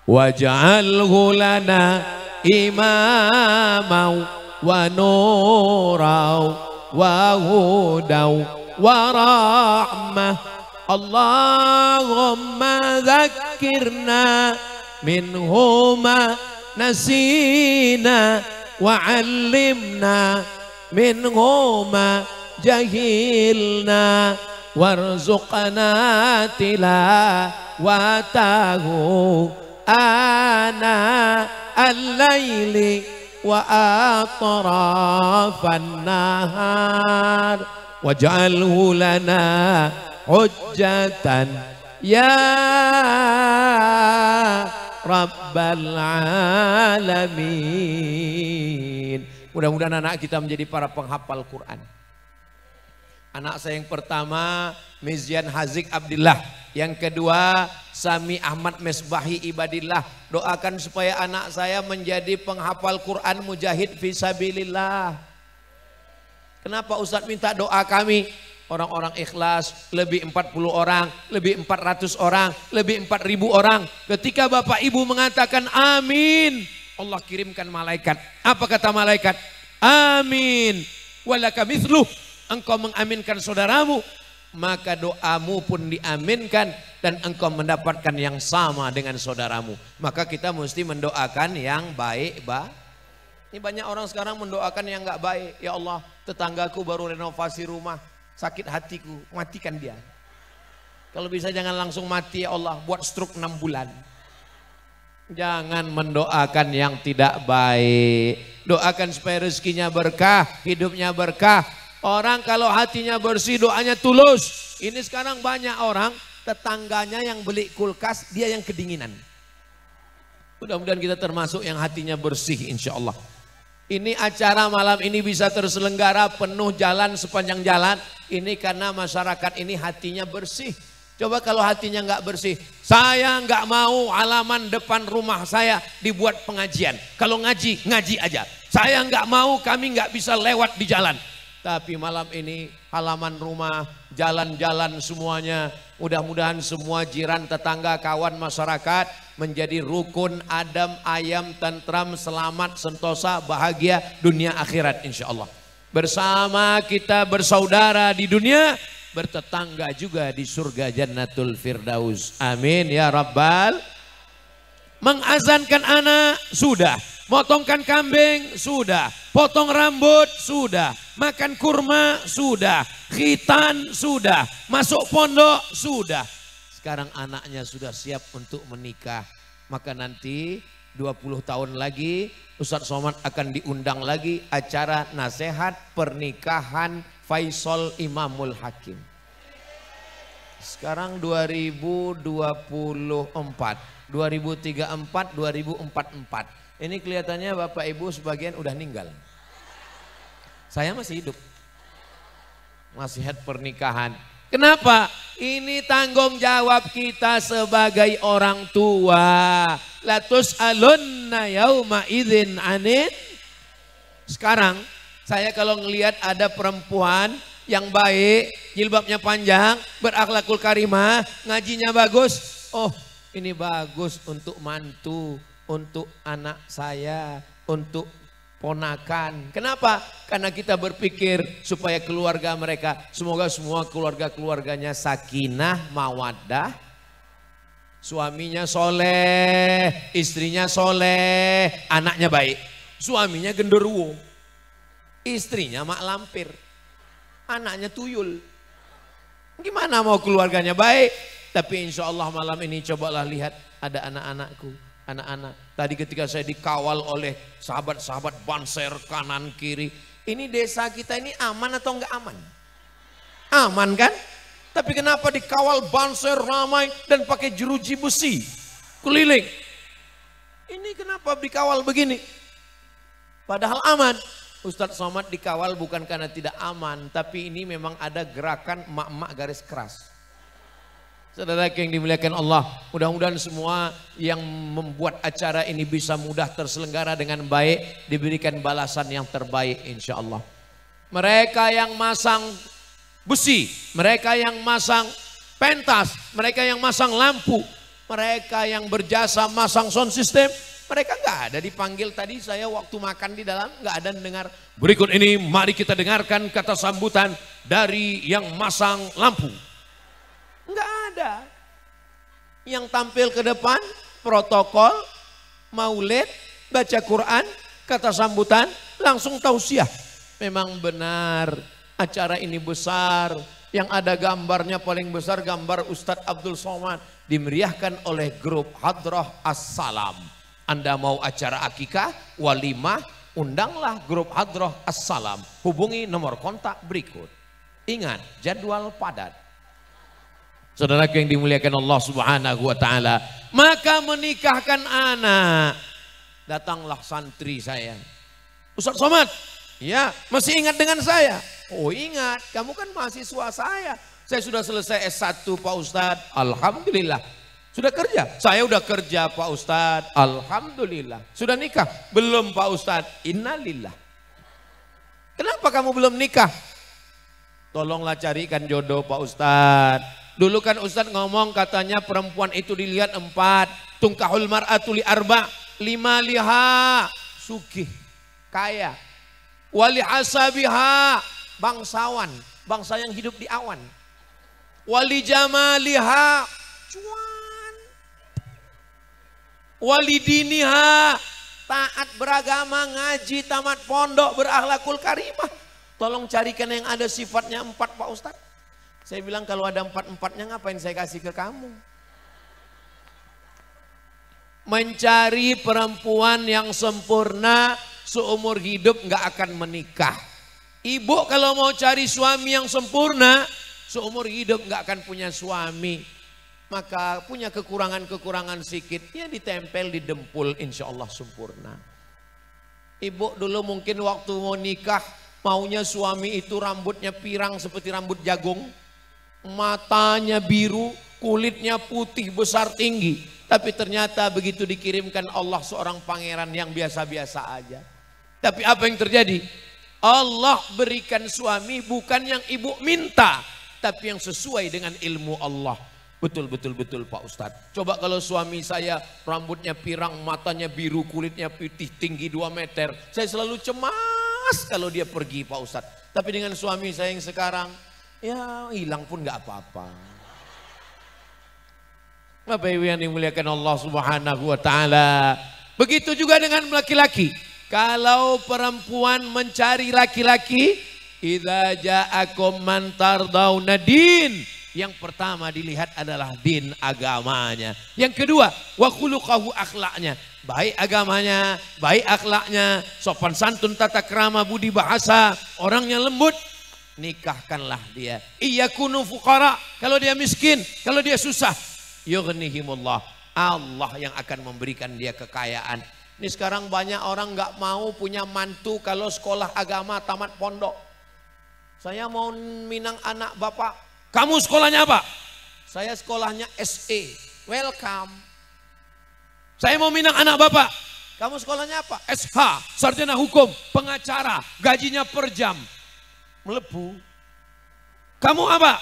waj'alhu lana imamau wa nurau wa hudau wa rahmah. Allahumma dhakkirna minhuma nasina wa 'allimna minhuma jahilna warzuqna tilawatahu ana al-laili wa atrafan nahar waj'alhu lana hujjatan ya rabbal alamin. Mudah-mudahan anak kita menjadi para penghafal Quran. Anak saya yang pertama Mizyan Hazik Abdillah, yang kedua Sami Ahmad Mesbahi Ibadillah. Doakan supaya anak saya menjadi penghafal Quran, mujahid fisabilillah. Kenapa Ustadz minta doa kami? Orang-orang ikhlas, lebih 40 orang, lebih 400 orang, lebih 4000 orang. Ketika Bapak Ibu mengatakan amin, Allah kirimkan malaikat. Apa kata malaikat? Amin. Walaka mithluh. Engkau mengaminkan saudaramu, maka doamu pun diaminkan dan engkau mendapatkan yang sama dengan saudaramu. Maka kita mesti mendoakan yang baik. Ini banyak orang sekarang mendoakan yang nggak baik. Ya Allah, tetanggaku baru renovasi rumah, sakit hatiku, matikan dia. Kalau bisa jangan langsung mati ya Allah, buat stroke 6 bulan. Jangan mendoakan yang tidak baik. Doakan supaya rezekinya berkah, hidupnya berkah. Orang kalau hatinya bersih, doanya tulus. Ini sekarang banyak orang, tetangganya yang beli kulkas, dia yang kedinginan. Mudah-mudahan kita termasuk yang hatinya bersih insya Allah. Ini acara malam ini bisa terselenggara penuh jalan sepanjang jalan. Ini karena masyarakat ini hatinya bersih. Coba kalau hatinya nggak bersih, saya nggak mau halaman depan rumah saya dibuat pengajian. Kalau ngaji, ngaji aja. Saya nggak mau, kami nggak bisa lewat di jalan. Tapi malam ini halaman rumah, jalan-jalan semuanya. Mudah-mudahan semua jiran, tetangga, kawan, masyarakat menjadi rukun, adem, ayam, tentram, selamat, sentosa, bahagia dunia akhirat insya Allah. Bersama kita bersaudara di dunia, bertetangga juga di surga Jannatul Firdaus. Amin ya Rabbal. Mengazankan anak sudah, motongkan kambing sudah, potong rambut sudah, makan kurma sudah, khitan sudah, masuk pondok sudah. Sekarang anaknya sudah siap untuk menikah. Maka nanti 20 tahun lagi Ustadz Somad akan diundang lagi acara nasihat pernikahan Faisal Imamul Hakim. Sekarang 2024. 2034, 2044. Ini kelihatannya Bapak Ibu sebagian udah ninggal. Saya masih hidup. Nasihat pernikahan. Kenapa? Ini tanggung jawab kita sebagai orang tua. Latus alunna yauma idzin anin. Sekarang saya kalau ngelihat ada perempuan yang baik, jilbabnya panjang, berakhlakul karimah, ngajinya bagus. Oh, ini bagus untuk mantu, untuk anak saya, untuk ponakan. Kenapa? Karena kita berpikir supaya keluarga mereka, semoga semua keluarga-keluarganya sakinah, mawaddah, suaminya soleh, istrinya soleh, anaknya baik. Suaminya genderuwo, istrinya mak lampir, anaknya tuyul. Gimana mau keluarganya baik? Tapi insya Allah malam ini cobalah lihat ada anak-anakku. Anak-anak, tadi ketika saya dikawal oleh sahabat-sahabat banser kanan kiri. Ini desa kita ini aman atau enggak aman? Aman kan? Tapi kenapa dikawal banser ramai dan pakai jeruji besi keliling? Ini kenapa dikawal begini? Padahal aman. Ustadz Somad dikawal bukan karena tidak aman. Tapi ini memang ada gerakan emak-emak garis keras. Saudara yang dimuliakan Allah, mudah-mudahan semua yang membuat acara ini bisa mudah terselenggara dengan baik, diberikan balasan yang terbaik insya Allah. Mereka yang masang besi, mereka yang masang pentas, mereka yang masang lampu, mereka yang berjasa masang sound system, mereka nggak ada dipanggil. Tadi saya waktu makan di dalam nggak ada dengar. Berikut ini mari kita dengarkan kata sambutan dari yang masang lampu. Enggak ada. Yang tampil ke depan protokol, maulid, baca Quran, kata sambutan, langsung tausiah. Memang benar acara ini besar. Yang ada gambarnya paling besar gambar Ustadz Abdul Somad, dimeriahkan oleh grup Hadrah As-Salam. Anda mau acara akikah, walimah, undanglah grup Hadrah As-Salam. Hubungi nomor kontak berikut. Ingat, jadwal padat. Saudara yang dimuliakan Allah Subhanahu wa taala, maka menikahkan anak. Datanglah santri saya. Ustadz Somad, ya, masih ingat dengan saya? Oh, ingat, kamu kan mahasiswa saya. Saya sudah selesai S1 Pak Ustadz, alhamdulillah. Sudah kerja? Saya udah kerja Pak Ustadz, alhamdulillah. Sudah nikah? Belum Pak Ustadz, innalillah. Kenapa kamu belum nikah? Tolonglah carikan jodoh Pak Ustadz. Dulu kan Ustadz ngomong katanya perempuan itu dilihat 4. Tungkahul mar'atu li arba. 5 liha. Sugih. Kaya. Wali asabiha. Bangsawan. Bangsa yang hidup di awan. Wali jamaliha. Cuan. Wali diniha. Taat beragama, ngaji, tamat pondok, berakhlakul karimah. Tolong carikan yang ada sifatnya 4 Pak Ustadz. Saya bilang kalau ada 4-4-nya ngapain saya kasih ke kamu? Mencari perempuan yang sempurna seumur hidup nggak akan menikah. Ibu kalau mau cari suami yang sempurna seumur hidup nggak akan punya suami. Maka punya kekurangan-kekurangan sedikit, ya ditempel di dempul, insya Allah sempurna. Ibu dulu mungkin waktu mau nikah maunya suami itu rambutnya pirang seperti rambut jagung. Matanya biru, kulitnya putih besar tinggi. Tapi ternyata begitu dikirimkan Allah seorang pangeran yang biasa-biasa aja. Tapi apa yang terjadi? Allah berikan suami bukan yang ibu minta, tapi yang sesuai dengan ilmu Allah. Betul Pak Ustadz. Coba kalau suami saya rambutnya pirang, matanya biru, kulitnya putih, tinggi 2 meter. Saya selalu cemas kalau dia pergi Pak Ustadz. Tapi dengan suami saya yang sekarang, Ya hilang pun nggak apa-apa. Bapak Ibu yang dimuliakan Allah Subhanahu wa taala. Begitu juga dengan laki-laki. Kalau perempuan mencari laki-laki, idza ja'akum man tardawna din. Yang pertama dilihat adalah din, agamanya. Yang kedua, wa khuluquhu, akhlaknya. Baik agamanya, baik akhlaknya, sopan santun, tata krama, budi bahasa, orangnya lembut. Nikahkanlah dia. Iyakunu fuqara, kalau dia miskin, kalau dia susah, yughnihimullah, Allah yang akan memberikan dia kekayaan. Ini sekarang banyak orang nggak mau punya mantu kalau sekolah agama tamat pondok. Saya mau minang anak bapak. Kamu sekolahnya apa? Saya sekolahnya SE. Welcome. Saya mau minang anak bapak. Kamu sekolahnya apa? SH, sarjana hukum, pengacara, gajinya per jam. Melebu. Kamu apa?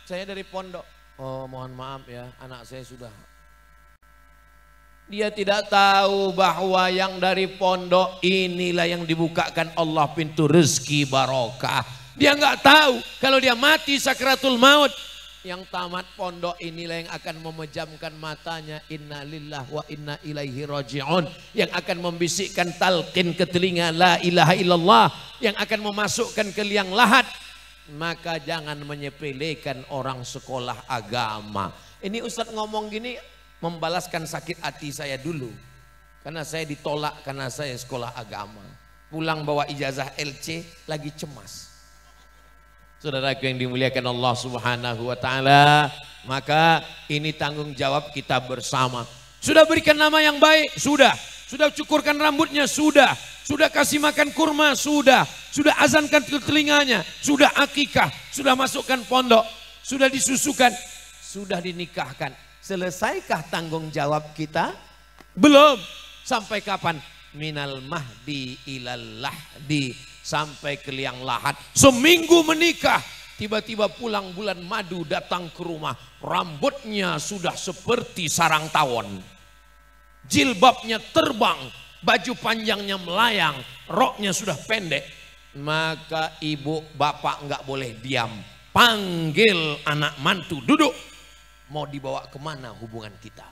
Saya dari pondok. Oh, mohon maaf ya, anak saya sudah. Dia tidak tahu bahwa yang dari pondok inilah yang dibukakan Allah pintu rezeki barokah. Dia nggak tahu kalau dia mati sakratul maut, yang tamat pondok inilah yang akan memejamkan matanya, inna lillahi wa inna ilaihi raji'un, yang akan membisikkan talqin ke telinga la ilaha illallah, yang akan memasukkan ke liang lahat. Maka jangan menyepelekan orang sekolah agama. Ini Ustadz ngomong gini membalaskan sakit hati saya dulu, karena saya ditolak karena saya sekolah agama. Pulang bawa ijazah LC lagi cemas. Saudaraku yang dimuliakan Allah Subhanahu wa taala, maka ini tanggung jawab kita bersama. Sudah berikan nama yang baik? Sudah cukurkan rambutnya? Sudah kasih makan kurma? Sudah azankan ke telinganya? Sudah akikah? Sudah masukkan pondok? Sudah disusukan? Sudah dinikahkan? Selesaikah tanggung jawab kita? Belum. Sampai kapan? Minal mahdi ilal lahdi, sampai ke liang lahat. Seminggu menikah, tiba-tiba pulang bulan madu datang ke rumah, rambutnya sudah seperti sarang tawon, jilbabnya terbang, baju panjangnya melayang, roknya sudah pendek. Maka ibu bapak nggak boleh diam, panggil anak mantu, duduk. Mau dibawa kemana hubungan kita?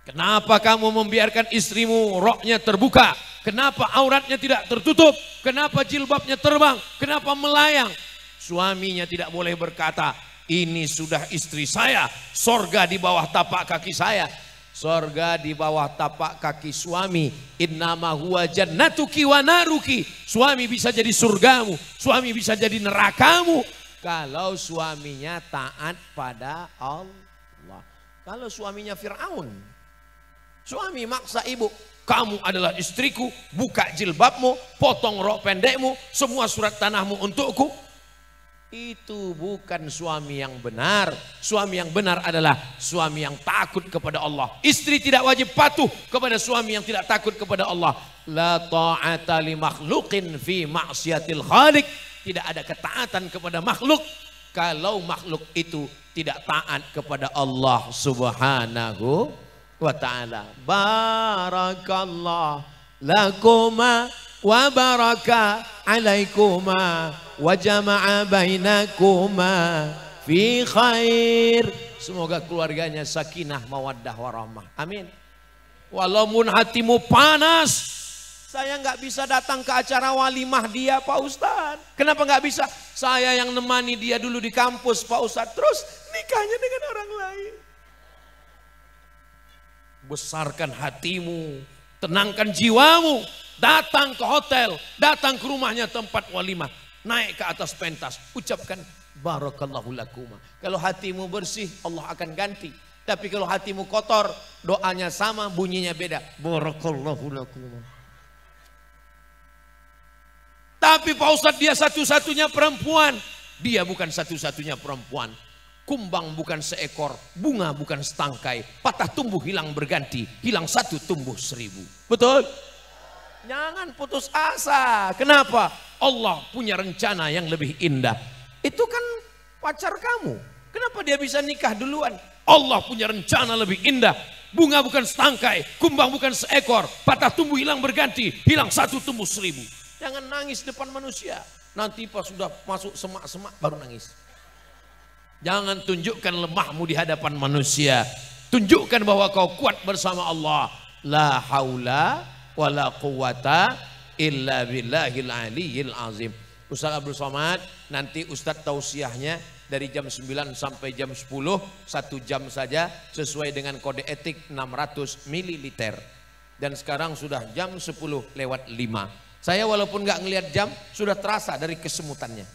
Kenapa kamu membiarkan istrimu roknya terbuka? Kenapa auratnya tidak tertutup? Kenapa jilbabnya terbang? Kenapa melayang? Suaminya tidak boleh berkata, ini sudah istri saya, sorga di bawah tapak kaki saya. Sorga di bawah tapak kaki suami. Innama huwa jannatuki wa naruki. Suami bisa jadi surgamu, suami bisa jadi nerakamu, kalau suaminya taat pada Allah. Kalau suaminya Fir'aun, suami maksa ibu, kamu adalah istriku, buka jilbabmu, potong rok pendekmu, semua surat tanahmu untukku. Itu bukan suami yang benar. Suami yang benar adalah suami yang takut kepada Allah. Istri tidak wajib patuh kepada suami yang tidak takut kepada Allah. La ta'ata li makhluqin fi ma'siyatil khaliq. Tidak ada ketaatan kepada makhluk kalau makhluk itu tidak taat kepada Allah Subhanahu wa ta'ala. Barakallah lakuma wa baraka alaikuma wa jama'a bainakuma fi khair. Semoga keluarganya sakinah mawaddah warahmah. Amin. Walaupun hatimu panas, saya nggak bisa datang ke acara walimah dia Pak Ustadz. Kenapa nggak bisa? Saya yang nemani dia dulu di kampus Pak Ustadz. Terus nikahnya dengan orang lain. Besarkan hatimu, tenangkan jiwamu. Datang ke hotel, datang ke rumahnya tempat walimah. Naik ke atas pentas, ucapkan barakallahu lakuma. Kalau hatimu bersih, Allah akan ganti. Tapi kalau hatimu kotor, doanya sama, bunyinya beda. Barakallahu lakuma. Tapi Pak Ustadz dia satu-satunya perempuan. Dia bukan satu-satunya perempuan. Kumbang bukan seekor, bunga bukan setangkai. Patah tumbuh hilang berganti, hilang satu tumbuh seribu. Betul? Jangan putus asa. Kenapa? Allah punya rencana yang lebih indah. Itu kan pacar kamu. Kenapa dia bisa nikah duluan? Allah punya rencana lebih indah. Bunga bukan setangkai, kumbang bukan seekor. Patah tumbuh hilang berganti, hilang satu tumbuh seribu. Jangan nangis depan manusia. Nanti pas sudah masuk semak-semak baru nangis. Jangan tunjukkan lemahmu di hadapan manusia. Tunjukkan bahwa kau kuat bersama Allah. La haula wa la quwata illa billahil aliyyil azim. Ustaz Abdul Somad, nanti Ustaz tausiahnya dari jam 9 sampai jam 10, 1 jam saja sesuai dengan kode etik 600 ml. Dan sekarang sudah jam 10:05. Saya walaupun nggak ngelihat jam, sudah terasa dari kesemutannya.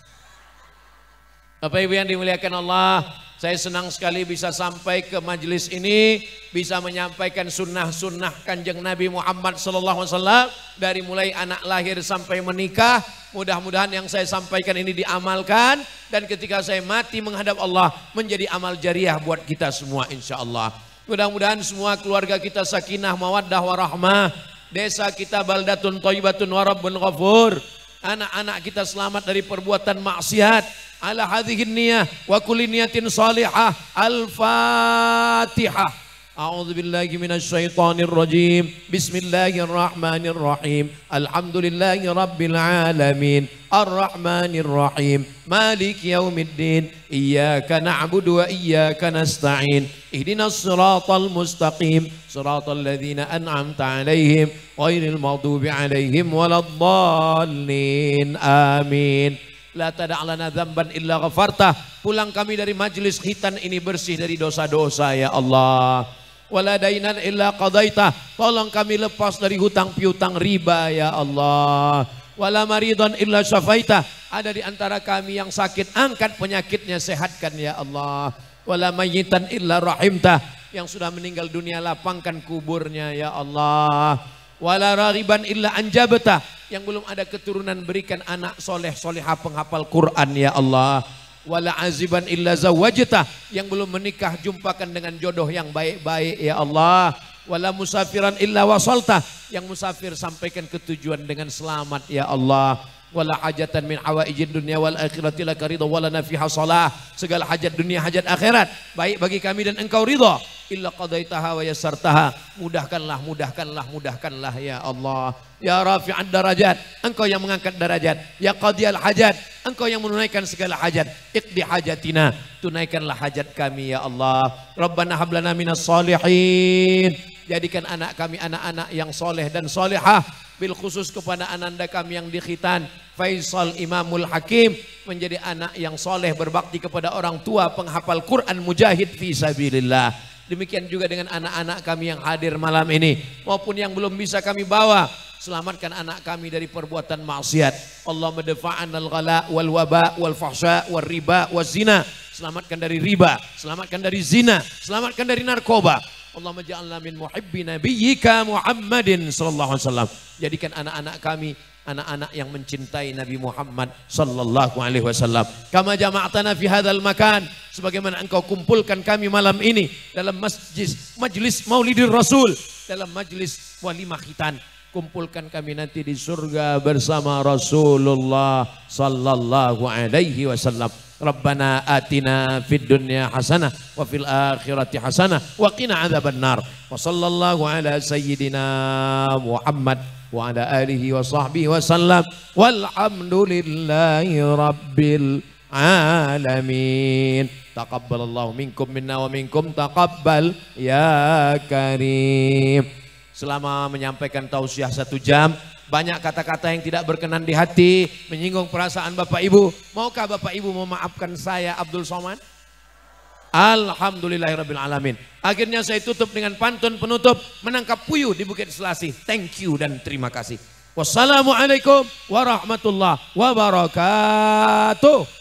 Bapak Ibu yang dimuliakan Allah, saya senang sekali bisa sampai ke majelis ini, bisa menyampaikan sunnah-sunnah Kanjeng Nabi Muhammad SAW dari mulai anak lahir sampai menikah. Mudah-mudahan yang saya sampaikan ini diamalkan, dan ketika saya mati menghadap Allah menjadi amal jariah buat kita semua insya Allah. Mudah-mudahan semua keluarga kita sakinah, mawaddah, warahmah. Desa kita baldatun thayyibatun wa rabbun ghafur. Anak-anak kita selamat dari perbuatan maksiat. Ala hadhihin niyah wa kulli niyatin salihah. Al-Fatihah. A'udzu billahi minasyaitonir rajim. Bismillahirrahmanirrahim. Alhamdulillahi rabbil alamin. Ar-Rahmanir Rahim. Maliki yaumiddin. Iyyaka na'budu wa iyyaka nasta'in. Ihdinas siratal mustaqim. Siratal ladzina an'amta 'alaihim ghairil maghdubi 'alaihim waladdallin. Amin. La tada' lana dzamban illa ghafartah. Pulang kami dari majelis khitan ini bersih dari dosa-dosa ya Allah. Wala dainan illa qadaitah. Tolong kami lepas dari hutang piutang riba ya Allah. Wala maridhan illa syafaitah. Ada di antara kami yang sakit, angkat penyakitnya, sehatkan ya Allah. Wala mayyitan illa rahimtah. Yang sudah meninggal dunia, lapangkan kuburnya ya Allah. Wala raghiban illa anjabtah. Yang belum ada keturunan, berikan anak soleh solehah penghafal Quran ya Allah. Wala aziban illa zawajtah. Yang belum menikah, jumpakan dengan jodoh yang baik-baik ya Allah. Wala musafiran illa wasaltah. Yang musafir sampaikan ke tujuan dengan selamat ya Allah. Wala hajatan min hawaijid dunya wal akhirati laka ridha wala nafiha salah. Segala hajat dunia, hajat akhirat baik bagi kami dan engkau ridha. Illa qadaitaha wa yassartaha. Mudahkanlah, mudahkanlah, mudahkanlah ya Allah. Ya rafi'ad darajat, engkau yang mengangkat derajat. Ya qadiyal hajat, engkau yang menunaikan segala hajat. Iqdi hajatina, tunaikanlah hajat kami ya Allah. Rabbana hablana minas salihin. Jadikan anak kami anak-anak yang soleh dan solehah. Bil khusus kepada ananda kami yang dikhitan, Faisal Imamul Hakim, menjadi anak yang soleh, berbakti kepada orang tua, penghafal Quran, mujahid fi sabilillah. Demikian juga dengan anak-anak kami yang hadir malam ini, maupun yang belum bisa kami bawa. Selamatkan anak kami dari perbuatan maksiat. Allah madfa'an al-ghala wal waba wal fahsya wal riba wal zina. Selamatkan dari riba, selamatkan dari zina, selamatkan dari narkoba. Allahumma ja'alna min muhibbi nabiyyika Muhammadin sallallahu alaihi wasallam. Jadikan anak-anak kami anak-anak yang mencintai Nabi Muhammad sallallahu alaihi wasallam. Kama jama'tana fi hadzal makan, sebagaimana engkau kumpulkan kami malam ini dalam majlis Maulidir Rasul, dalam majlis walimah khitan. Kumpulkan kami nanti di surga bersama Rasulullah sallallahu alaihi wasallam. Rabbana atina fid dunya hasanah wa fil akhirati hasanah wa qina adzabannar. Wa sallallahu ala sayyidina Muhammad wa ala alihi wa sahbihi wa sallam. Walhamdulillahi rabbil alamin. Taqabbalallahu minkum minna wa minkum taqabbal ya karim. Selama menyampaikan tausiah 1 jam, banyak kata-kata yang tidak berkenan di hati, menyinggung perasaan Bapak Ibu. Maukah Bapak Ibu memaafkan saya Abdul Somad? Alhamdulillahirabbil alamin. Akhirnya saya tutup dengan pantun penutup, menangkap puyuh di Bukit Selasih. Thank you dan terima kasih. Wassalamualaikum warahmatullahi wabarakatuh.